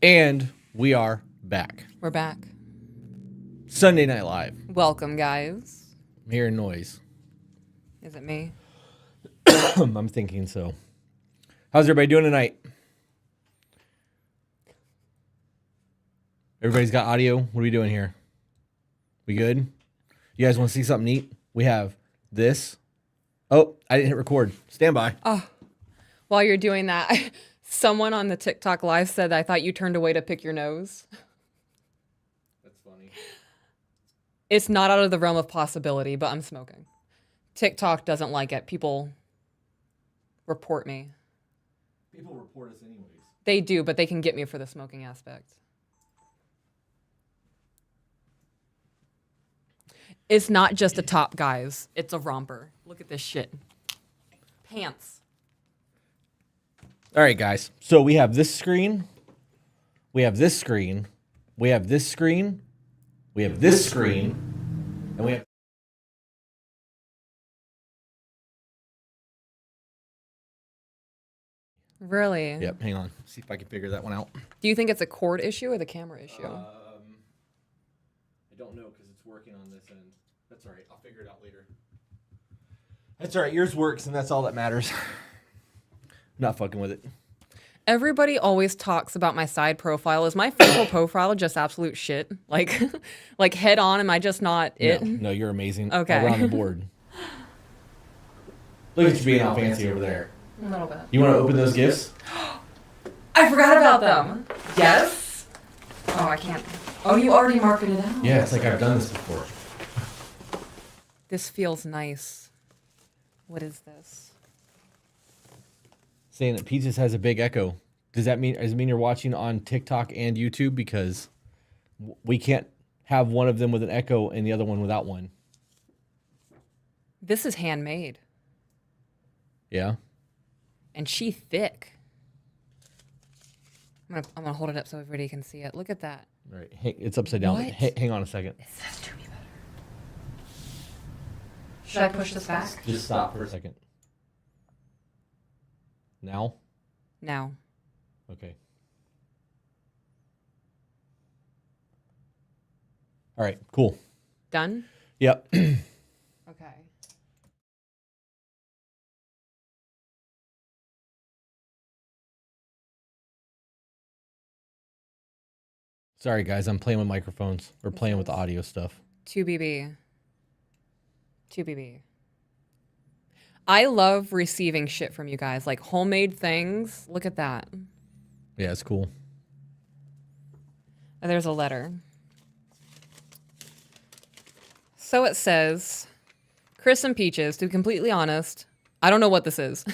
And we are back. We're back. Sunday Night Live. Welcome, guys. I'm hearing noise. Is it me? I'm thinking so. How's everybody doing tonight? Everybody's got audio? What are we doing here? We good? You guys want to see something neat? We have this. Oh, I didn't hit record. Stand by. Oh, while you're doing that, someone on the TikTok live said, I thought you turned away to pick your nose. That's funny. It's not out of the realm of possibility, but I'm smoking. TikTok doesn't like it. People report me. People report us anyways. They do, but they can get me for the smoking aspect. It's not just a top, guys. It's a romper. Look at this shit. Pants. All right, guys. So we have this screen. We have this screen. We have this screen. We have this screen. And we have... Really? Yep, hang on. See if I can figure that one out. Do you think it's a cord issue or the camera issue? I don't know because it's working on this end. That's all right. I'll figure it out later. That's all right. Yours works, and that's all that matters. Not fucking with it. Everybody always talks about my side profile. Is my facial profile just absolute shit? Like, like head on? Am I just not it? No, you're amazing. Okay. Around the board. Look at you being all fancy over there. A little bit. You want to open those gifts? I forgot about them. Yes. Oh, I can't. Oh, you already marked it out. Yeah, it's like I've done this before. This feels nice. What is this? Saying that Peaches has a big echo. Does it mean you're watching on TikTok and YouTube? Because we can't have one of them with an echo and the other one without one. This is handmade. Yeah. And she thick. I'm gonna hold it up so everybody can see it. Look at that. All right. It's upside down. What? Hang on a second. It says to be better. Should I push this back? Just stop for a second. Now? Now. Okay. All right. Cool. Done? Yep. Okay. Sorry, guys. I'm playing with microphones. We're playing with the audio stuff. 2BB. 2BB. I love receiving shit from you guys, like homemade things. Look at that. Yeah, it's cool. And there's a letter. So it says, Chris and Peaches, to be completely honest, I don't know what this is.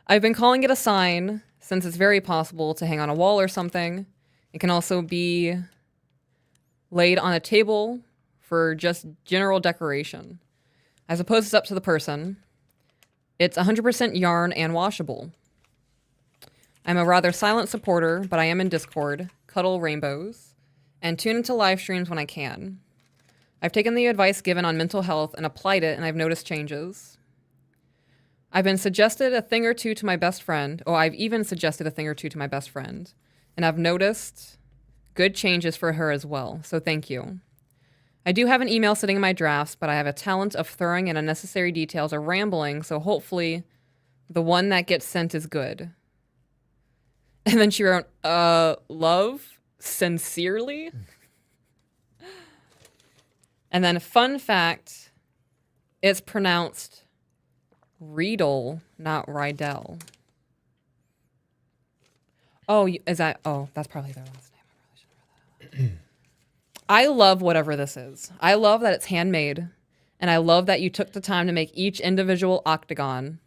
I've been calling it a sign since it's very possible to hang on a wall or something. It can also be laid on a table for just general decoration. I suppose it's up to the person. It's 100% yarn and washable. I'm a rather silent supporter, but I am in Discord, cuddle rainbows, and tune into live streams when I can. I've taken the advice given on mental health and applied it, and I've noticed changes. I've even suggested a thing or two to my best friend, and I've noticed good changes for her as well, so thank you. I do have an email sitting in my drafts, but I have a talent of throwing in unnecessary details or rambling, so hopefully the one that gets sent is good. And then she wrote, love, sincerely. And then fun fact, it's pronounced Riedel, not Rydell. Oh, is that? Oh, that's probably their last name. I probably should have read that. I love whatever this is. I love that it's handmade, and I love that you took the time to make each individual hexagon.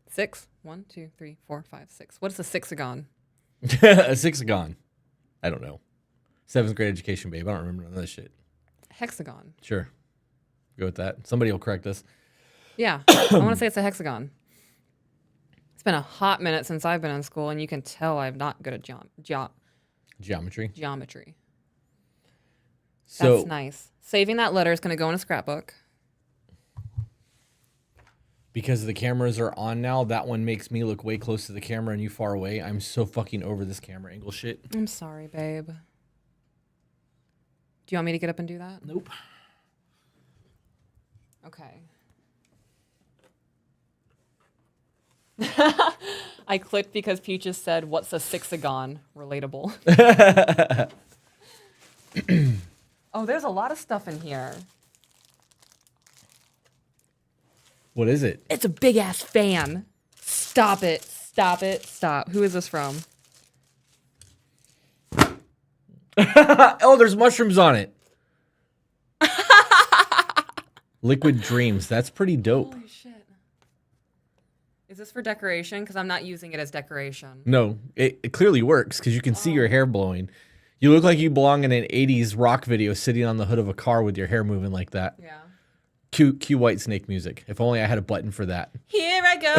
6. 1, 2, 3, 4, 5, 6. What is a sixagon? A sixagon. I don't know. 7th grade education, babe. I don't remember none of that shit. Hexagon. Sure. Go with that. Somebody will correct us. Yeah. I want to say it's a hexagon. It's been a hot minute since I've been in school, and you can tell I'm not good at Geometry. That's nice. Saving that letter is going to go in a scrapbook. Because the cameras are on now, that one makes me look way close to the camera and you far away. I'm so fucking over this camera angle shit. I'm sorry, babe. Do you want me to get up and do that? Nope. Okay. I clicked because Peaches said, "What's a sixagon?" Relatable. Oh, there's a lot of stuff in here. What is it? It's a big ass fan. Stop it. Stop it. Stop. Who is this from? Oh, there's mushrooms on it. Liquid Dreams. That's pretty dope. Holy shit. Is this for decoration? Because I'm not using it as decoration. No, it clearly works because you can see your hair blowing. You look like you belong in an 80s rock video sitting on the hood of a car with your hair moving like that. Yeah. Cue White Snake music. If only I had a button for that. Here I go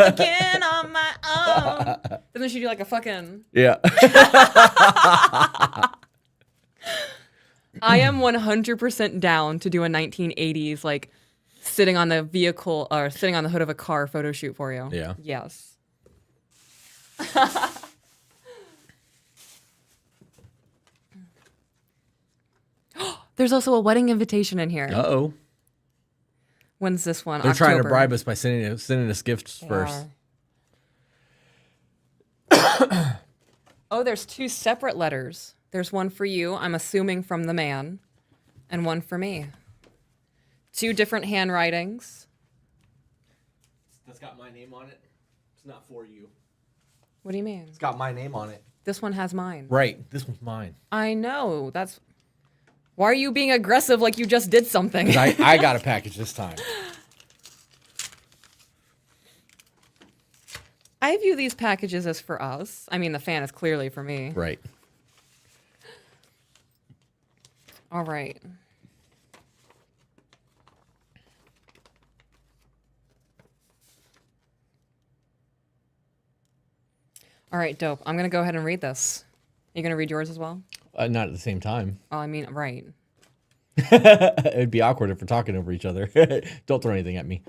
again on my own. Doesn't she do like a fucking... Yeah. I am 100% down to do a 1980s, like, sitting on the vehicle or sitting on the hood of a car photo shoot for you. Yeah. Yes. There's also a wedding invitation in here. Uh-oh. When's this one? They're trying to October. bribe us by sending us gifts first. Oh, there's 2 separate letters. There's one for you, I'm assuming from the man, and one for me. 2 different handwritings. That's got my name on it. It's not for you. What do you mean? It's got my name on it. This one has mine. Right. This one's mine. I know. That's... Why are you being aggressive like you just did something? 'Cause I got a package this time. I view these packages as for us. I mean, the fan is clearly for me. Right. All right. All right, dope. I'm going to go ahead and read this. You going to read yours as well? Not at the same time. Oh, I mean, right. It'd be awkward if we're talking over each other. Don't throw anything at me.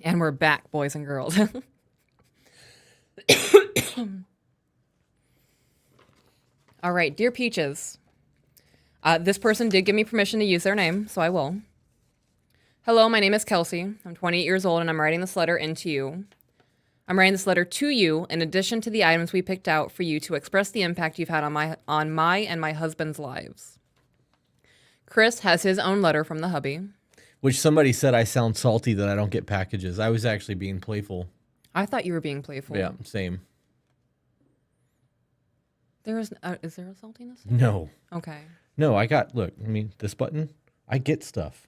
And we're back, boys and girls. All right, dear Peaches. This person did give me permission to use their name, so I will. Hello, my name is Kelsey. I'm 28 years old, and I'm writing this letter into you. I'm writing this letter to you in addition to the items we picked out for you to express the impact you've had on my and my husband's lives. Chris has his own letter from the hubby. Which somebody said I sound salty that I don't get packages. I was actually being playful. I thought you were being playful. Yeah, same. Is there a saltiness? No. Okay. No, look, I mean, this button, I get stuff.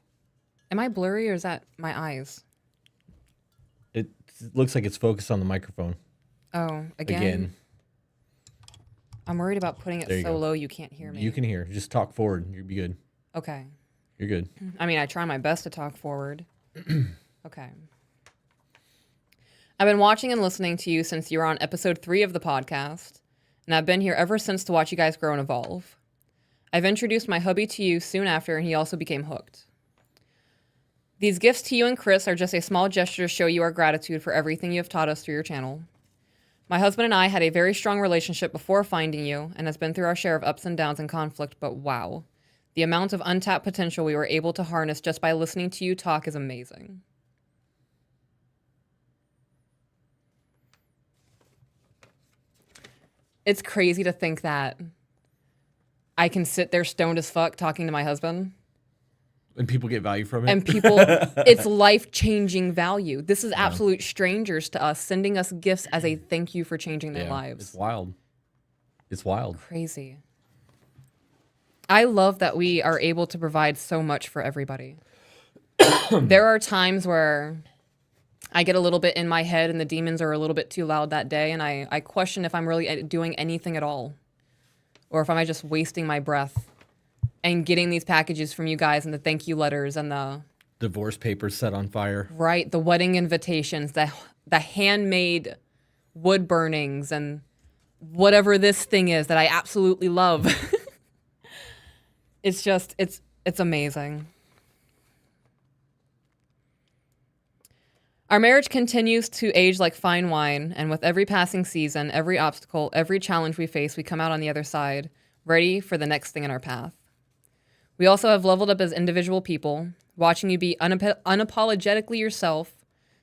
Am I blurry or is that my eyes? It looks like it's focused on the microphone. Oh, again? I'm worried about putting it so low you can't hear me. You can hear. Just talk forward. You'll be good. Okay. You're good. I mean, I try my best to talk forward. Okay. I've been watching and listening to you since you were on episode 3 of the podcast, and I've been here ever since to watch you guys grow and evolve. I've introduced my hubby to you soon after, and he also became hooked. These gifts to you and Chris are just a small gesture to show you our gratitude for everything you have taught us through your channel. My husband and I had a very strong relationship before finding you, and has been through our share of ups and downs and conflict, but wow. The amount of untapped potential we were able to harness just by listening to you talk is amazing. It's crazy to think that I can sit there stoned as fuck talking to my husband. And people get value from it. And people, it's life-changing value. This is absolute strangers to us, sending us gifts as a thank you for changing their lives. It's wild. It's wild. Crazy. I love that we are able to provide so much for everybody. There are times where I get a little bit in my head and the demons are a little bit too loud that day, and I question if I'm really doing anything at all. Or if I'm just wasting my breath and getting these packages from you guys and the thank you letters and the... Divorce papers set on fire. Right, the wedding invitations, the handmade wood burnings and whatever this thing is that I absolutely love. It's just, it's amazing. Our marriage continues to age like fine wine, and with every passing season, every obstacle, every challenge we face, we come out on the other side, ready for the next thing in our path. We also have leveled up as individual people, watching you be unapologetically yourself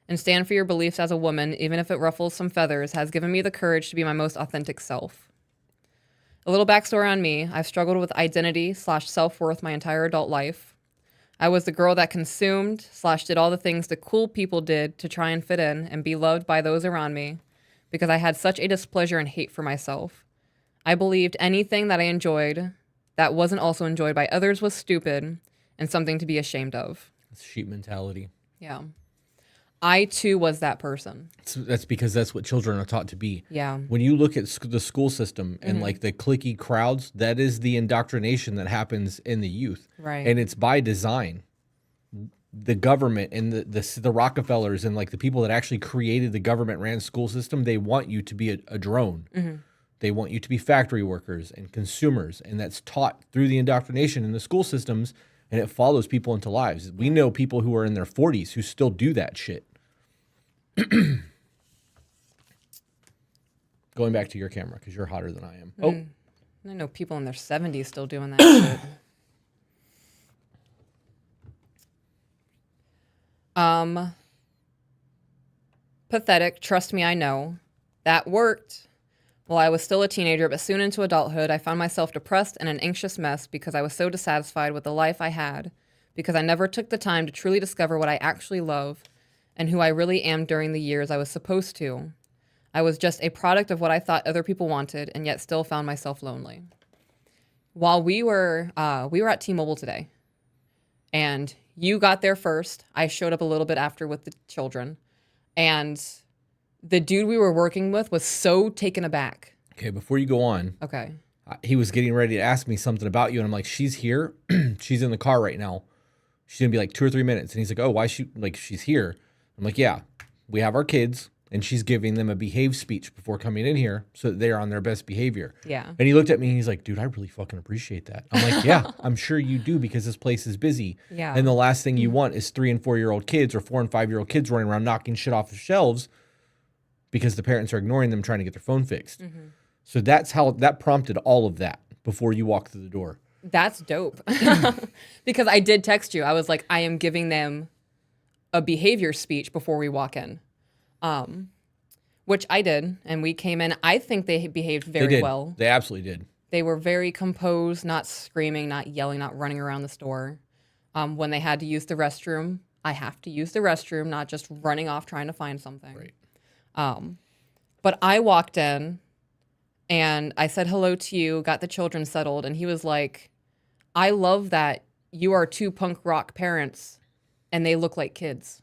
and stand for your beliefs as a woman, even if it ruffles some feathers, has given me the courage to be my most authentic self. A little backstory on me. I've struggled with identity/self-worth my entire adult life. I was the girl that consumed/did all the things the cool people did to try and fit in and be loved by those around me because I had such a displeasure and hate for myself. I believed anything that I enjoyed that wasn't also enjoyed by others was stupid and something to be ashamed of. It's sheep mentality. Yeah. I, too, was that person. That's because that's what children are taught to be. Yeah. When you look at the school system and like the cliquey crowds, that is the indoctrination that happens in the youth. Right. And it's by design. The government and the Rockefellers and like the people that actually created the government ran school system, they want you to be a drone. They want you to be factory workers and consumers. And that's taught through the indoctrination in the school systems, and it follows people into lives. We know people who are in their 40s who still do that shit. Going back to your camera because you're hotter than I am. Oh, I know people in their 70s still doing that shit. Pathetic. Trust me, I know. That worked. While I was still a teenager, but soon into adulthood, I found myself depressed and an anxious mess because I was so dissatisfied with the life I had, because I never took the time to truly discover what I actually love and who I really am during the years I was supposed to. I was just a product of what I thought other people wanted, and yet still found myself lonely. While we were at T-Mobile today, and you got there first. I showed up a little bit after with the children, and the dude we were working with was so taken aback. okay. Before you go on, Okay. he was getting ready to ask me something about you, and I'm like, she's here. She's in the car right now. She's gonna be like 2 or 3 minutes. And he's like, oh, why she's here? I'm like, yeah, we have our kids, and she's giving them a behave speech before coming in here so that they're on their best behavior. Yeah. And he looked at me and he's like, dude, I really fucking appreciate that. I'm like, yeah, I'm sure you do because this place is busy. Yeah. And the last thing you want is 3 and 4 year old kids or 4 and 5 year old kids running around knocking shit off the shelves because the parents are ignoring them trying to get their phone fixed. So that prompted all of that before you walk through the door. That's dope. Because I did text you. I was like, I am giving them a behavior speech before we walk in. Which I did, and we came in. I think they behaved very well. They absolutely did. They were very composed, not screaming, not yelling, not running around the store. When they had to use the restroom, I have to use the restroom, not just running off trying to find something. Right. But I walked in, and I said hello to you, got the children settled, and he was like, I love that you are 2 punk rock parents, and they look like kids.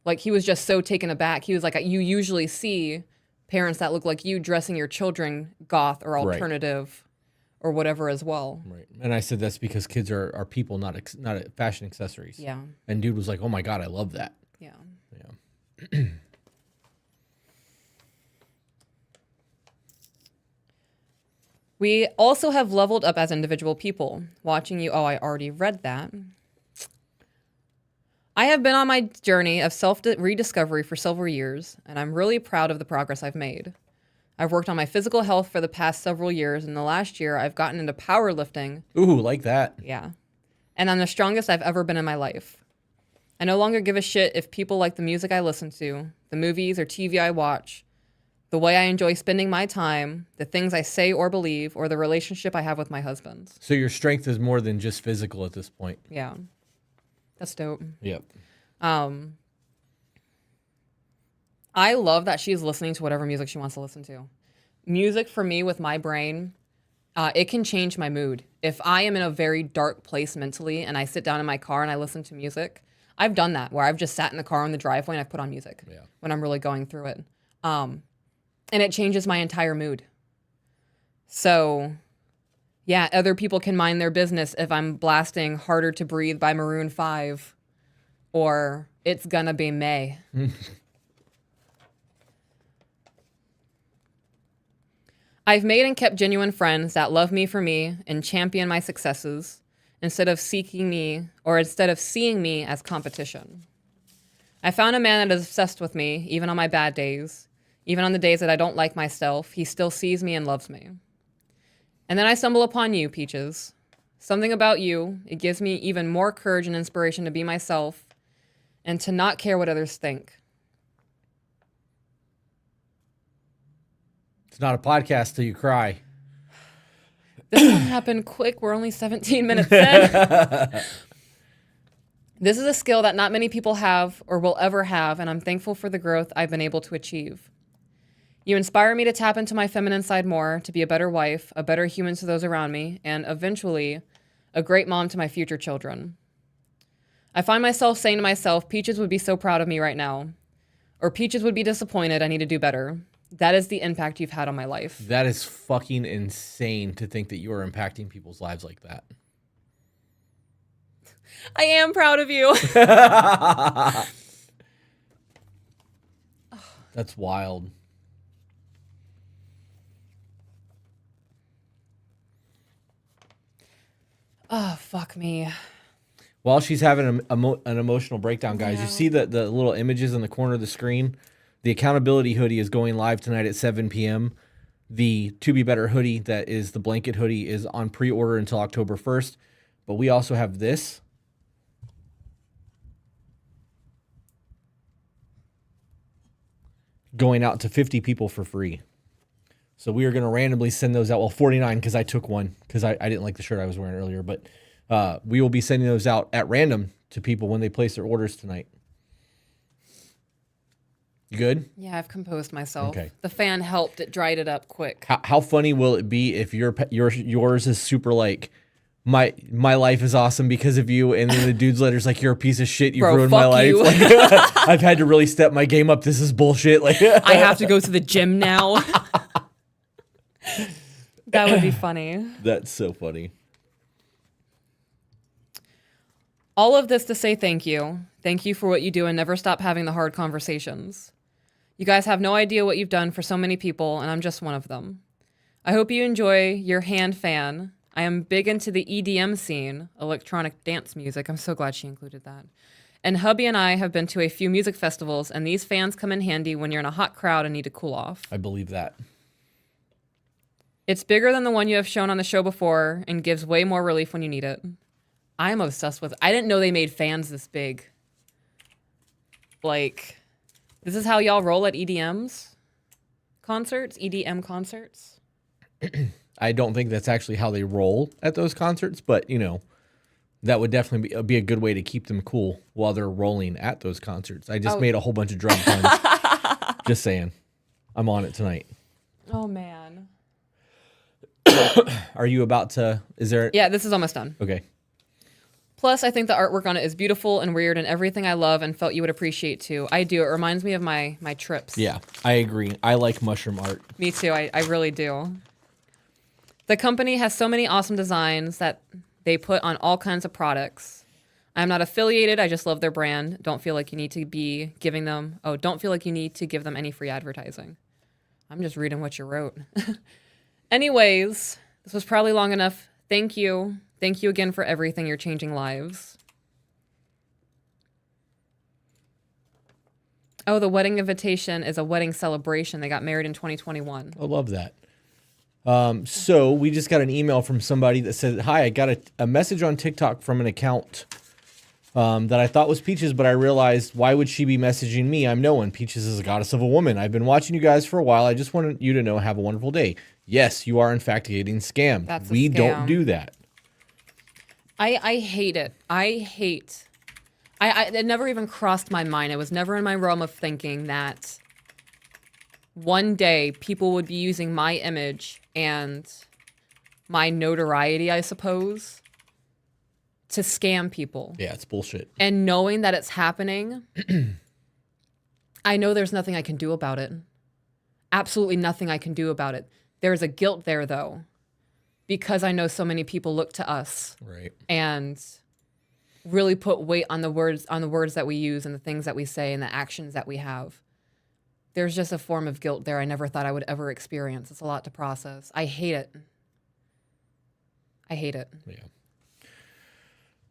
Like, he was just so taken aback. He was like, you usually see parents that look like you dressing your children goth or alternative or whatever as well. Right. And I said that's because kids are people, not fashion accessories. Yeah. And dude was like, oh my God, I love that. Yeah. Yeah. We also have leveled up as individual people. Watching you, I already read that. I have been on my journey of self-rediscovery for several years, and I'm really proud of the progress I've made. I've worked on my physical health for the past several years, and the last year I've gotten into powerlifting. Ooh, like that. Yeah. And I'm the strongest I've ever been in my life. I no longer give a shit if people like the music I listen to, the movies or TV I watch, the way I enjoy spending my time, the things I say or believe, or the relationship I have with my husband. So your strength is more than just physical at this point. Yeah. That's dope. Yep. I love that she's listening to whatever music she wants to listen to. Music for me with my brain, it can change my mood. If I am in a very dark place mentally and I sit down in my car and I listen to music, I've done that where I've just sat in the car in the driveway and I've put on music when I'm really going through it. And it changes my entire mood. So yeah, other people can mind their business if I'm blasting Harder to Breathe by Maroon 5 or It's Gonna Be May. I've made and kept genuine friends that love me for me and champion my successes instead of seeing me as competition. I found a man that is obsessed with me, even on my bad days, even on the days that I don't like myself. He still sees me and loves me. And then I stumble upon you, Peaches. Something about you, it gives me even more courage and inspiration to be myself and to not care what others think. It's not a podcast till you cry. This one happened quick. We're only 17 minutes in. This is a skill that not many people have or will ever have, and I'm thankful for the growth I've been able to achieve. You inspire me to tap into my feminine side more, to be a better wife, a better human to those around me, and eventually a great mom to my future children. I find myself saying to myself, Peaches would be so proud of me right now. Or Peaches would be disappointed, I need to do better. That is the impact you've had on my life. That is fucking insane to think that you are impacting people's lives like that. I am proud of you. That's wild. Oh, fuck me. While she's having an emotional breakdown, guys, you see the little images in the corner of the screen? The accountability hoodie is going live tonight at 7 p.m. The To Be Better hoodie, that is the blanket hoodie, is on pre-order until October 1st. But we also have this. Going out to 50 people for free. So we are going to randomly send those out. Well, 49 because I took one because I didn't like the shirt I was wearing earlier. But we will be sending those out at random to people when they place their orders tonight. You good? Yeah, I've composed myself. Okay. The fan helped. It dried it up quick. How funny will it be if yours is super like, my life is awesome because of you, and then the dude's letter's like, you're a piece of shit, you've ruined my life. Like, I've had to really step my game up. This is bullshit. Like, I have to go to the gym now. That would be funny. That's so funny. All of this to say thank you. Thank you for what you do and never stop having the hard conversations. You guys have no idea what you've done for so many people, and I'm just one of them. I hope you enjoy your hand fan. I am big into the EDM scene, electronic dance music. I'm so glad she included that. And hubby and I have been to a few music festivals, and these fans come in handy when you're in a hot crowd and need to cool off. I believe that. It's bigger than the one you have shown on the show before and gives way more relief when you need it. I'm obsessed with it. I didn't know they made fans this big. Like, this is how y'all roll at EDMs concerts, EDM concerts. I don't think that's actually how they roll at those concerts, but you know, that would definitely be a good way to keep them cool while they're rolling at those concerts. I just made a whole bunch of drum puns. Just saying. I'm on it tonight. Oh man. Are you about to, is there? Yeah, this is almost done. Okay. Plus, I think the artwork on it is beautiful and weird and everything I love and felt you would appreciate too. I do. It reminds me of my trips. Yeah, I agree. I like mushroom art. Me too. I really do. The company has so many awesome designs that they put on all kinds of products. I'm not affiliated. I just love their brand. Don't feel like you need to be giving them. Oh, don't feel like you need to give them any free advertising. I'm just reading what you wrote. Anyways, this was probably long enough. Thank you. Thank you again for everything. You're changing lives. Oh, the wedding invitation is a wedding celebration. They got married in 2021. I love that. So we just got an email from somebody that said, hi, I got a message on TikTok from an account that I thought was Peaches, but I realized, why would she be messaging me? I'm no one. Peaches is a goddess of a woman. I've been watching you guys for a while. I just wanted you to know, have a wonderful day. Yes, you are in fact getting scammed. That's a we scam. don't do that. I hate it. It never even crossed my mind. It was never in my realm of thinking that one day people would be using my image and my notoriety, I suppose, to scam people. Yeah, it's bullshit. And knowing that it's happening, I know there's nothing I can do about it. Absolutely nothing I can do about it. There's a guilt there, though, because I know so many people look to us, right, and really put weight on the words that we use and the things that we say and the actions that we have. there's just a form of guilt there I never thought I would ever experience. It's a lot to process. I hate it. I hate it. Yeah.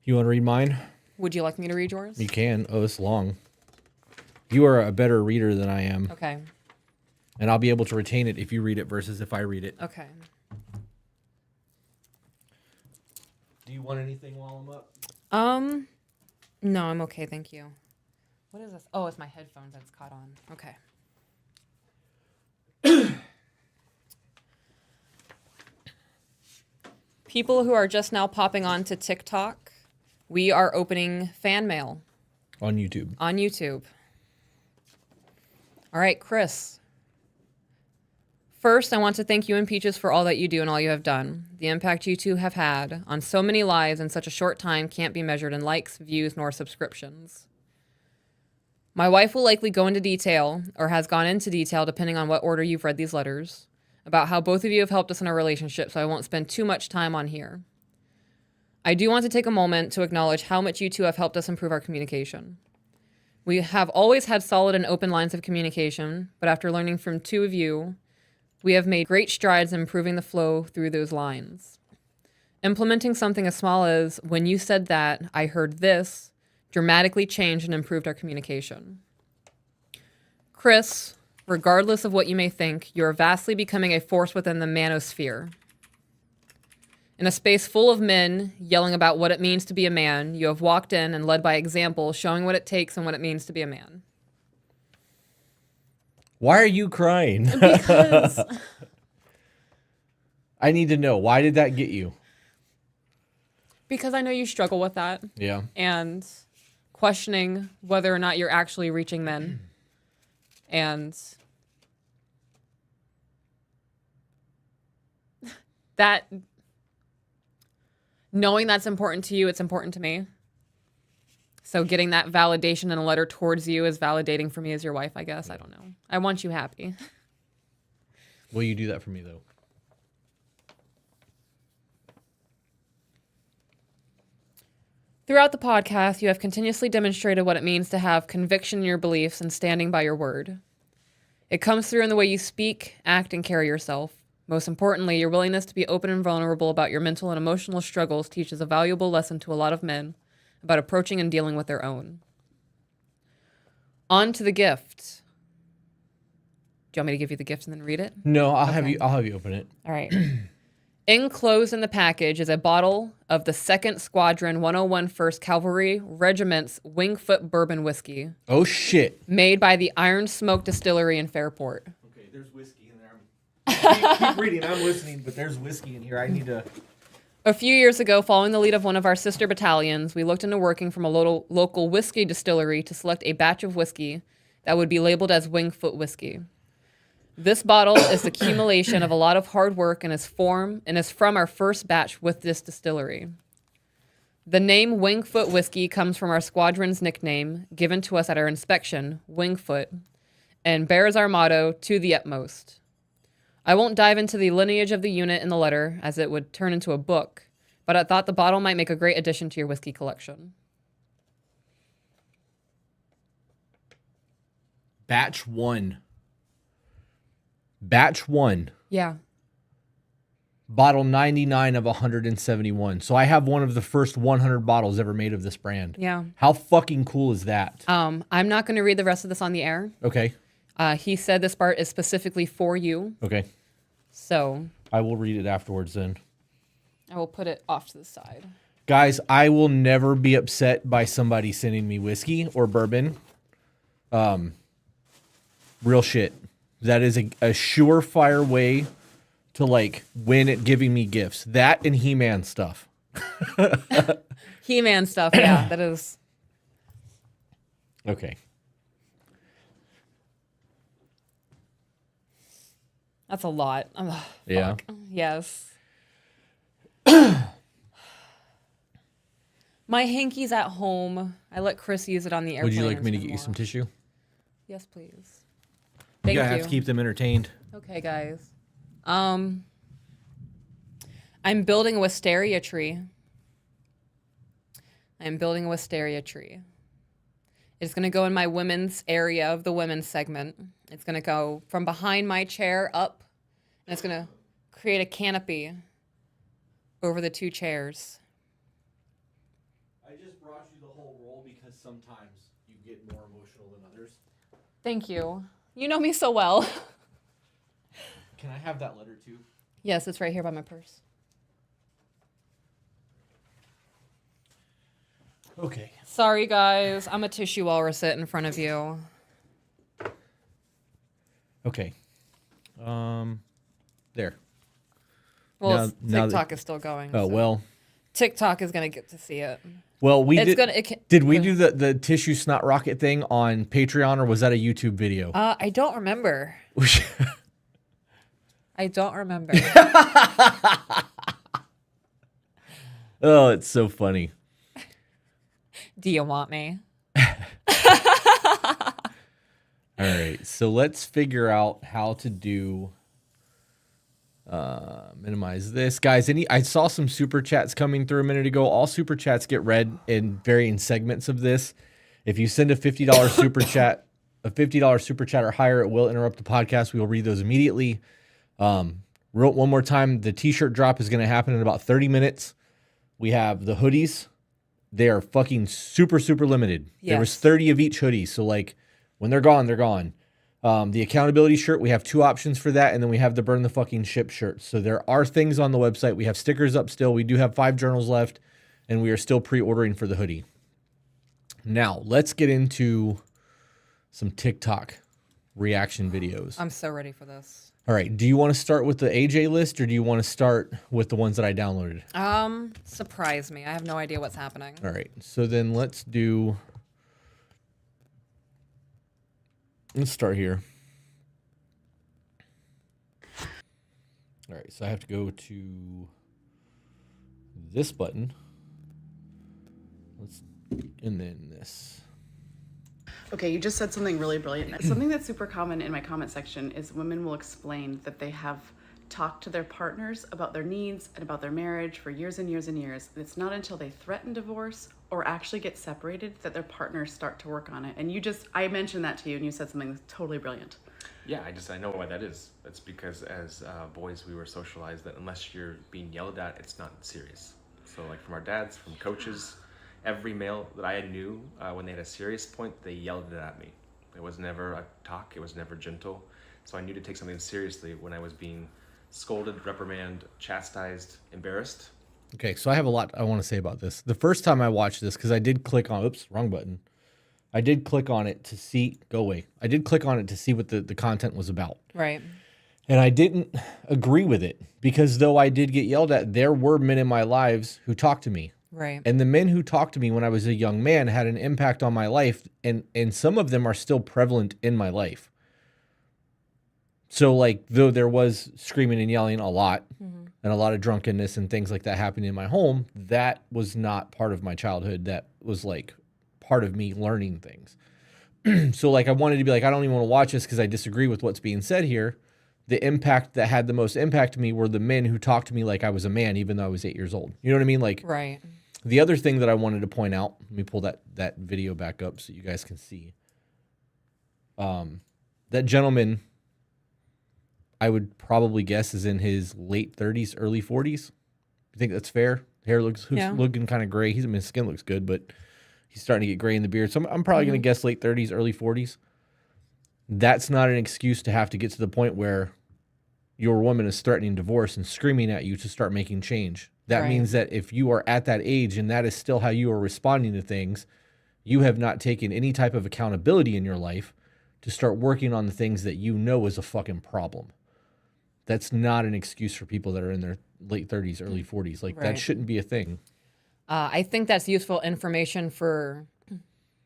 You want to read mine? Would you like me to read yours? You can. Oh, it's long. You are a better reader than I am. Okay. And I'll be able to retain it if you read it versus if I read it. Okay. Do you want anything while I'm up? No, I'm okay, thank you. What is this? Oh, it's my headphones that's caught on. Okay. People who are just now popping on to TikTok, we are opening fan mail. On YouTube. On YouTube. All right, Chris. First, I want to thank you and Peaches for all that you do and all you have done. The impact you two have had on so many lives in such a short time can't be measured in likes, views, nor subscriptions. My wife will likely go into detail, or has gone into detail depending on what order you've read these letters, about how both of you have helped us in our relationship, so I won't spend too much time on here. I do want to take a moment to acknowledge how much you two have helped us improve our communication. We have always had solid and open lines of communication, but after learning from two of you, we have made great strides in improving the flow through those lines. Implementing something as small as, when you said that, I heard this, dramatically changed and improved our communication. Chris, regardless of what you may think, you are vastly becoming a force within the manosphere. In a space full of men yelling about what it means to be a man, you have walked in and led by example, showing what it takes and what it means to be a man. Why are you crying? Because I need to know. Why did that get you? I know you struggle with that. Yeah. And questioning whether or not you're actually reaching men. And that, knowing that's important to you, it's important to me. So getting that validation in a letter towards you is validating for me as your wife, I guess. I don't know. I want you happy. Will you do that for me, though? Throughout the podcast, you have continuously demonstrated what it means to have conviction in your beliefs and standing by your word. It comes through in the way you speak, act, and carry yourself. Most importantly, your willingness to be open and vulnerable about your mental and emotional struggles teaches a valuable lesson to a lot of men about approaching and dealing with their own. On to the gift. Do you want me to give you the gift and then read it? No, I'll have you open it. All right. Enclosed in the package is a bottle of the 2nd Squadron 101 1st Cavalry Regiment's Wingfoot Bourbon Whiskey. Oh, shit. Made by the Iron Smoke Distillery in Fairport. Okay, there's whiskey in there. Keep reading. I'm listening, but there's whiskey in here. I need to... A few years ago, following the lead of one of our sister battalions, we looked into working from a local whiskey distillery to select a batch of whiskey that would be labeled as Wingfoot Whiskey. This bottle is the accumulation of a lot of hard work and is from our first batch with this distillery. The name Wingfoot Whiskey comes from our squadron's nickname, given to us at our inspection, Wingfoot, and bears our motto, to the utmost. I won't dive into the lineage of the unit in the letter, as it would turn into a book, but I thought the bottle might make a great addition to your whiskey collection. Batch 1. Batch 1. Yeah. Bottle 99 of 171. So I have one of the first 100 bottles ever made of this brand. Yeah. How fucking cool is that? I'm not going to read the rest of this on the air. Okay. He said this part is specifically for you. Okay. So I will read it afterwards then. I will put it off to the side. Guys, I will never be upset by somebody sending me whiskey or bourbon. Real shit. That is a surefire way to like win at giving me gifts. That and He-Man stuff. He-Man stuff, yeah, that is. Okay. That's a lot. Yeah. Fuck. Yes. My hanky's at home. I let Chris use it on the airplane. Would you like me to and get you more. some tissue? Yes, please. Thank You you. have to keep them entertained. Okay, guys. I'm building a wisteria tree. I'm building a wisteria tree. It's going to go in my women's area of the women's segment. It's going to go from behind my chair up, and it's going to create a canopy over the 2 chairs. I just brought you the whole roll because sometimes you get more emotional than others. Thank you. You know me so well. Can I have that letter too? Yes, it's right here by my purse. Okay. Sorry, guys. I'm a tissue walrus sit in front of you. Okay. There. Well, Now TikTok is still going. Oh, so well. TikTok is going to get to see it. Well, did we go do the tissue snot rocket thing on Patreon, or was that a YouTube video? I don't remember. I don't remember. Oh, it's so funny. Do you want me? All right, so let's figure out how to do minimize this. Guys, I saw some super chats coming through a minute ago. All super chats get read in varying segments of this. If you send a $50 super chat, or higher, it will interrupt the podcast. We will read those immediately. One more time, the t-shirt drop is going to happen in about 30 minutes. We have the hoodies. They are fucking super, super limited. Yes. There was 30 of each hoodie. So like when they're gone, they're gone. The accountability shirt, we have 2 options for that. And then we have the burn the fucking ship shirt. So there are things on the website. We have stickers up still. We do have 5 journals left, and we are still pre-ordering for the hoodie. Now let's get into some TikTok reaction videos. I'm so ready for this. All right. Do you want to start with the AJ list, or do you want to start with the ones that I downloaded? Surprise me. I have no idea what's happening. All right. So then let's start here. All right. So I have to go to this button. And then this. Okay, you just said something really brilliant. Something that's super common in my comment section is women will explain that they have talked to their partners about their needs and about their marriage for years and years and years. And it's not until they threaten divorce or actually get separated that their partners start to work on it. And I mentioned that to you and you said something that's totally brilliant. Yeah, I know why that is. That's because as boys we were socialized that unless you're being yelled at, it's not serious. So like from our dads, from coaches, every male that I knew, when they had a serious point, they yelled it at me. It was never a talk. It was never gentle. So I knew to take something seriously when I was being scolded, reprimanded, chastised, embarrassed. Okay, so I have a lot I want to say about this. The first time I watched this, because I did click on, oops, wrong button. I did click on it to see, go away. I did click on it to see what the content was about. Right. And I didn't agree with it, because though I did get yelled at, there were men in my lives who talked to me. Right. And the men who talked to me when I was a young man had an impact on my life, and some of them are still prevalent in my life. So like, though there was screaming and yelling a lot, and a lot of drunkenness and things like that happening in my home, that was not part of my childhood. That was like part of me learning things. So like, I wanted to be like, I don't even want to watch this because I disagree with what's being said here. The impact that had the most impact to me were the men who talked to me like I was a man, even though I was 8 years old. You know what I mean? Like, Right. The other thing that I wanted to point out, let me pull that video back up so you guys can see. That gentleman, I would probably guess, is in his late 30s, early 40s. You think that's fair? Hair looking kind of gray. His skin looks good, but he's starting to get gray in the beard. So I'm probably going to guess late 30s, early 40s. That's not an excuse to have to get to the point where your woman is threatening divorce and screaming at you to start making change. That means that if you are at that age and that is still how you are responding to things, you have not taken any type of accountability in your life to start working on the things that you know is a fucking problem. That's not an excuse for people that are in their late 30s, early 40s. Like, that shouldn't be a thing. I think that's useful information for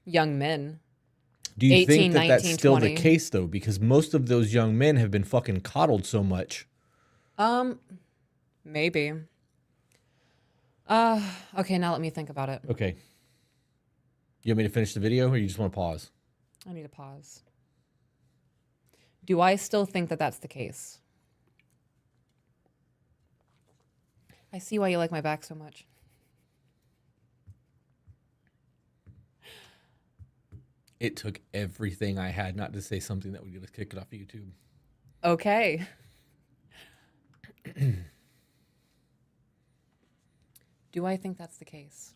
young men. Do you 18, think that 19, that's still 20. the case, though? Because most of those young men have been fucking coddled so much. Maybe. Okay, now let me think about it. Okay. You want me to finish the video, or you just want to pause? I need to pause. Do I still think that that's the case? I see why you like my back so much. It took everything I had not to say something that would get us kicked off of YouTube. Okay. Do I think that's the case?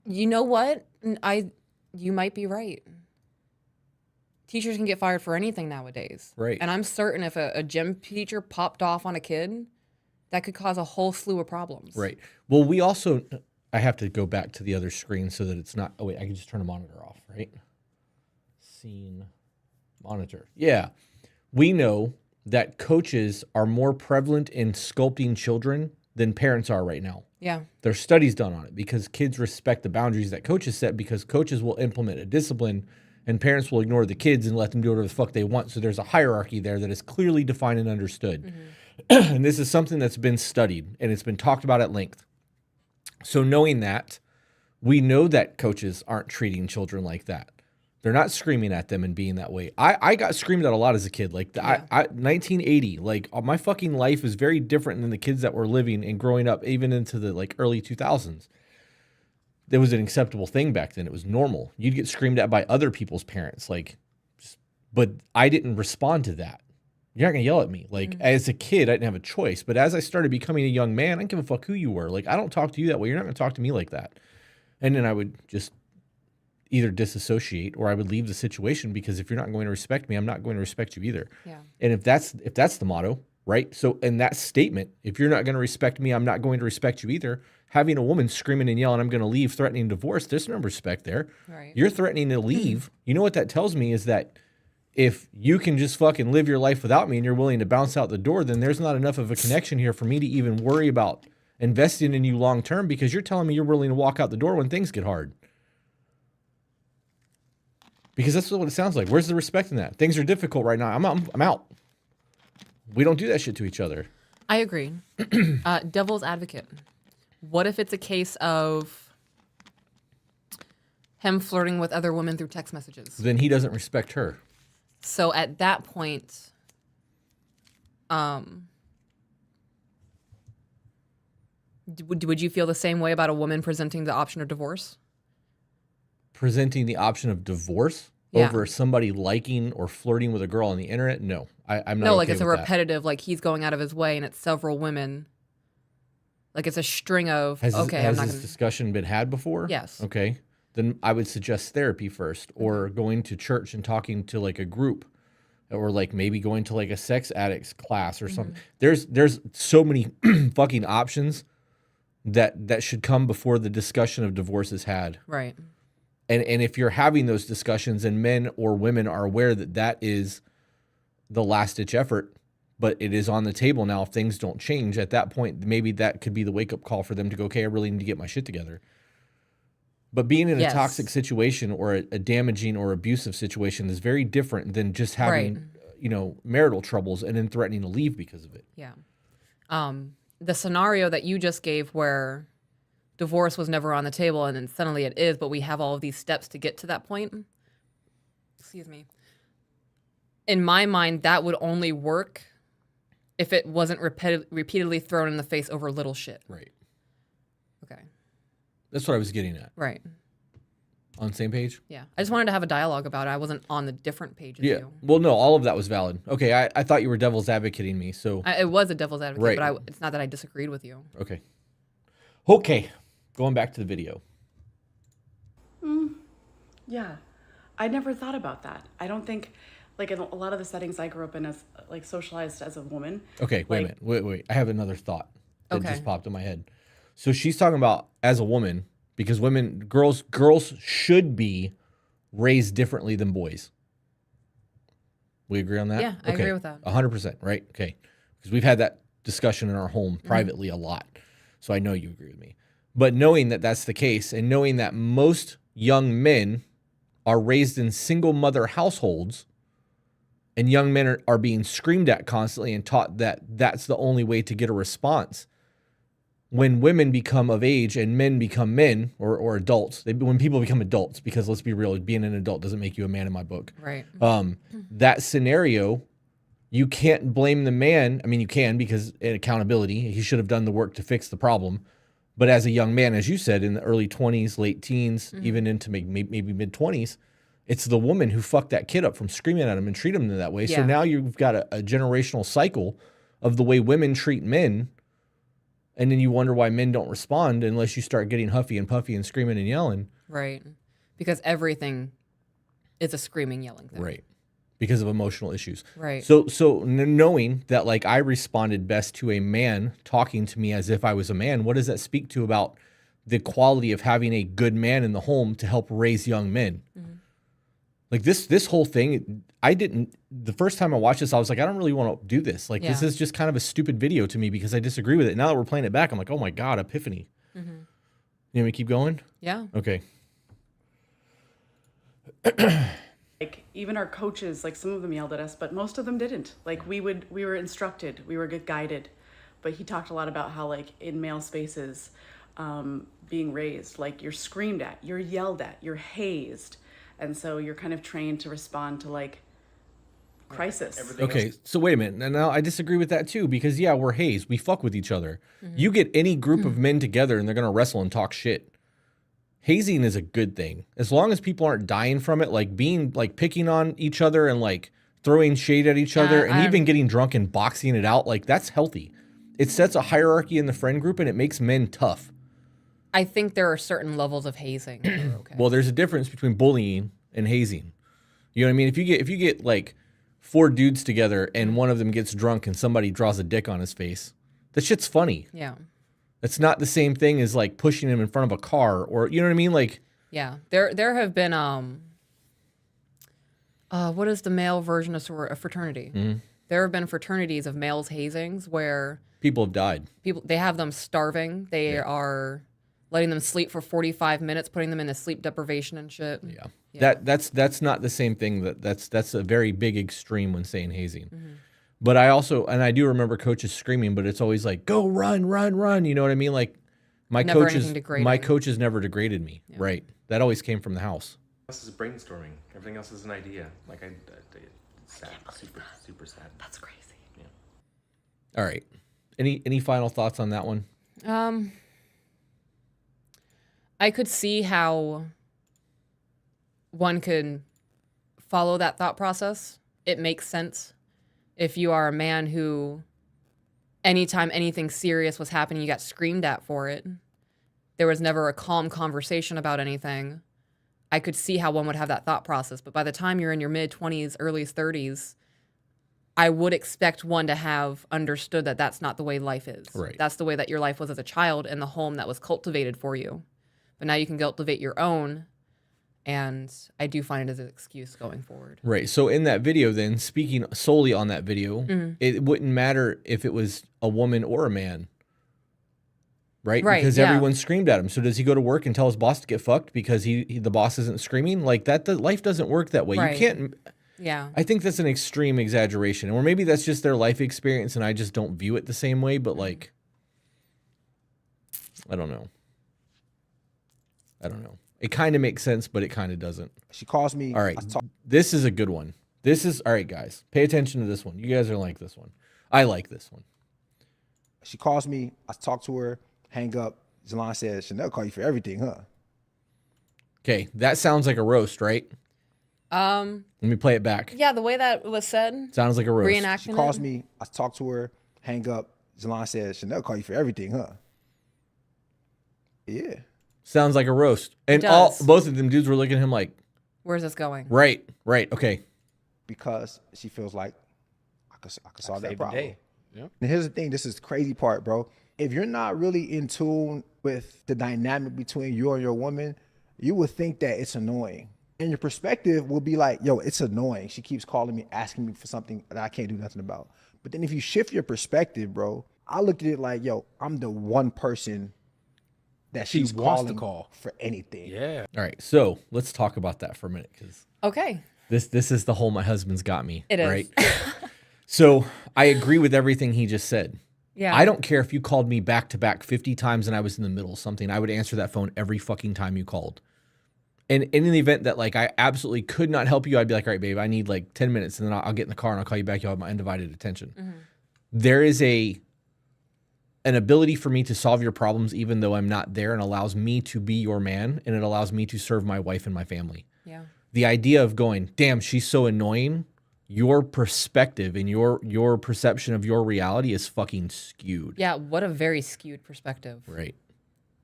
You know what? You might be right. Teachers can get fired for anything nowadays. Right. And I'm certain if a gym teacher popped off on a kid, that could cause a whole slew of problems. Right. Well, we also, I have to go back to the other screen so that it's not, oh wait, I can just turn the monitor off, right? Scene monitor. Yeah. We know that coaches are more prevalent in sculpting children than parents are right now. Yeah. There's studies done on it because kids respect the boundaries that coaches set because coaches will implement a discipline and parents will ignore the kids and let them do whatever the fuck they want. So there's a hierarchy there that is clearly defined and understood. And this is something that's been studied and it's been talked about at length. So knowing that, we know that coaches aren't treating children like that. They're not screaming at them and being that way. I got screamed at a lot as a kid. Like 1980, like my fucking life is very different than the kids that were living and growing up even into the like early 2000s. There was an acceptable thing back then. It was normal. You'd get screamed at by other people's parents. But I didn't respond to that. You're not going to yell at me. Like as a kid, I didn't have a choice. But as I started becoming a young man, I don't give a fuck who you were. Like I don't talk to you that way. You're not going to talk to me like that. And then I would just either disassociate or I would leave the situation because if you're not going to respect me, I'm not going to respect you either. Yeah. And if that's the motto, right? So in that statement, if you're not going to respect me, I'm not going to respect you either. Having a woman screaming and yelling, I'm going to leave, threatening divorce, there's no respect there. Right. You're threatening to leave. You know what that tells me is that if you can just fucking live your life without me and you're willing to bounce out the door, then there's not enough of a connection here for me to even worry about investing in you long term because you're telling me you're willing to walk out the door when things get hard. Because that's what it sounds like. Where's the respect in that? Things are difficult right now. I'm out. We don't do that shit to each other. I agree. Devil's advocate. What if it's a case of him flirting with other women through text messages? Then he doesn't respect her. So at that point, would you feel the same way about a woman presenting the option of divorce? Presenting the option of divorce over somebody liking or flirting with a girl on the internet? No, I'm not. No, okay like it's a with that. repetitive, like he's going out of his way and it's several women. Like it's a string of, Has I'm not this going discussion been had before? Yes. Okay. Then I would suggest therapy first or going to church and talking to like a group or like maybe going to like a sex addicts class or something. There's so many fucking options that should come before the discussion of divorce is had. Right. And if you're having those discussions and men or women are aware that that is the last ditch effort, but it is on the table now, if things don't change at that point, maybe that could be the wake up call for them to go, okay, I really need to get my shit together. But being in a toxic situation or a damaging or abusive situation is very different than just having, marital troubles and then threatening to leave because of it. Yeah. The scenario that you just gave where divorce was never on the table and then suddenly it is, but we have all of these steps to get to that point. Excuse me. In my mind, that would only work if it wasn't repeatedly thrown in the face over little shit. Right. Okay. That's what I was getting at. Right. On the same page? Yeah. I just wanted to have a dialogue about it. I wasn't on the different page as you. Well, no, all of that was valid. Okay, I thought you were devil's advocating me, so. It was a devil's advocate, Right. but it's not that I disagreed with you. Okay. Okay. Going back to the video. Yeah, I never thought about that. I don't think, like in a lot of the settings I grew up in as like socialized as a woman. Okay, wait a minute. Wait. I have another thought that Okay. just popped in my head. So she's talking about as a woman, because girls should be raised differently than boys. We agree on that? Yeah, I agree with that. 100%, right? Okay. Because we've had that discussion in our home privately a lot. So I know you agree with me. But knowing that that's the case and knowing that most young men are raised in single mother households and young men are being screamed at constantly and taught that that's the only way to get a response. When women become of age and men become men or adults, when people become adults, because let's be real, being an adult doesn't make you a man in my book. Right. That scenario, you can't blame the man. I mean, you can because in accountability, he should have done the work to fix the problem. But as a young man, as you said, in the early 20s, late teens, even into maybe mid 20s, it's the woman who fucked that kid up from screaming at him and treat him that way. So Yeah. now you've got a generational cycle of the way women treat men. And then you wonder why men don't respond unless you start getting huffy and puffy and screaming and yelling. Right. Because everything is a screaming, yelling thing. Right. Because of emotional issues. Right. So knowing that like I responded best to a man talking to me as if I was a man, what does that speak to about the quality of having a good man in the home to help raise young men? Like this whole thing, the first time I watched this, I was like, I don't really want to do this. Like this is just kind of a stupid video to me because I disagree with it. Now that we're playing it back, I'm like, oh my God, epiphany. You want me to keep going? Yeah. Okay. Like even our coaches, like some of them yelled at us, but most of them didn't. Like we were instructed, we were guided. But he talked a lot about how like in male spaces, being raised, like you're screamed at, you're yelled at, you're hazed. And so you're kind of trained to respond to like crisis. Okay, so wait a minute. Now I disagree with that too because yeah, we're hazed. We fuck with each other. You get any group of men together and they're gonna wrestle and talk shit. Hazing is a good thing as long as people aren't dying from it. Like being like picking on each other and like throwing shade at each other and even getting drunk and boxing it out. Like that's healthy. It sets a hierarchy in the friend group and it makes men tough. I think there are certain levels of hazing that are okay. Well, there's a difference between bullying and hazing. You know what I mean? If you get like 4 dudes together and one of them gets drunk and somebody draws a dick on his face, that shit's funny. Yeah. It's not the same thing as like pushing him in front of a car or you know what I mean? Like Yeah. There have been what is the male version of a fraternity? There have been fraternities of males hazings where people have died. they have them starving. They are letting them sleep for 45 minutes, putting them into sleep deprivation and shit. Yeah. That's not the same thing. That's a very big extreme when saying hazing. But I do remember coaches screaming, but it's always like, go run, run, run. You know what I mean? Like my coaches never degraded me. Yeah. Right. That always came from the house. This is brainstorming. Everything else is an idea. Like it's sad, super sad. That's crazy. All right. Any final thoughts on that one? I could see how one could follow that thought process. It makes sense. If you are a man who, anytime anything serious was happening, you got screamed at for it. There was never a calm conversation about anything. I could see how one would have that thought process. But by the time you're in your mid-20s, early 30s, I would expect one to have understood that that's not the way life is. Right. That's the way that your life was as a child in the home that was cultivated for you. But now you can cultivate your own, and I do find it as an excuse going forward. Right. So in that video then, speaking solely on that video, it wouldn't matter if it was a woman or a man. Right? Because everyone screamed at him. So does he go to work and tell his boss to get fucked because the boss isn't screaming? Like that life doesn't work that way. Right. You can't. Yeah. I think that's an extreme exaggeration. Or maybe that's just their life experience and I just don't view it the same way. But like, I don't know. It kind of makes sense, but it kind of doesn't. She calls me. All right. This is a good one. All right, guys. Pay attention to this one. You guys are like this one. I like this one. She calls me. I talk to her. Hang up. Zalon says, Chanel call you for everything, huh? Okay. That sounds like a roast, right? Let me play it back. Yeah, the way that was said. Sounds like a roast. Reenacting She calls me. I talk to her. Hang up. Zalon says, Chanel call you for everything, huh? Yeah. Sounds like a roast. And does. both of them dudes were looking at him like, Where's this going? right, okay. Because she feels like I could solve that Save the problem. day. Yep. And here's the thing. This is the crazy part, bro. If you're not really in tune with the dynamic between you and your woman, you would think that it's annoying. And your perspective will be like, yo, it's annoying. She keeps calling me, asking me for something that I can't do nothing about. But then if you shift your perspective, bro, I look at it like, yo, I'm the one person that She she's wants to calling call for anything. Yeah. All right. So let's talk about that for a minute because Okay. this is the whole my husband's got me. It is. Right. So I agree with everything he just said. Yeah. I don't care if you called me back to back 50 times and I was in the middle of something. I would answer that phone every fucking time you called. And in the event that like I absolutely could not help you, I'd be like, all right, babe, I need like 10 minutes and then I'll get in the car and I'll call you back. You'll have my undivided attention. There is a an ability for me to solve your problems even though I'm not there, and allows me to be your man, and it allows me to serve my wife and my family. Yeah. The idea of going, damn, she's so annoying, your perspective and your perception of your reality is fucking skewed. Yeah, what a very skewed perspective. Right.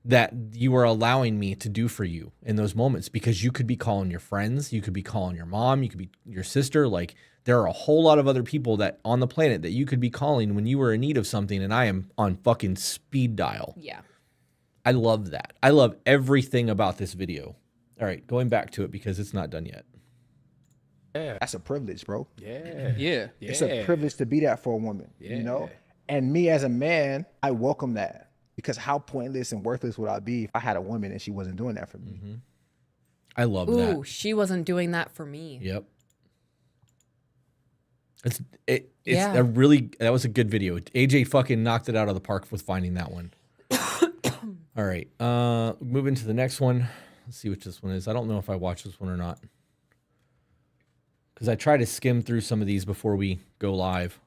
That you are allowing me to do for you in those moments, because you could be calling your friends, you could be calling your mom, you could be your sister. Like, there are a whole lot of other people that on the planet that you could be calling when you were in need of something, and I am on fucking speed dial. Yeah. I love that. I love everything about this video. All right, going back to it because it's not done yet. Yeah. That's a privilege, bro. Yeah. Yeah. It's a privilege to be that for a woman, you know? And me as a man, I welcome that, because how pointless and worthless would I be if I had a woman and she wasn't doing that for me? Mm-hmm. I love Ooh, that. she wasn't doing that for me. Yep. It's Yeah. that was a good video. AJ fucking knocked it out of the park with finding that one. All right. Moving to the next one. Let's see what this one is. I don't know if I watched this one or not, because I try to skim through some of these before we go live.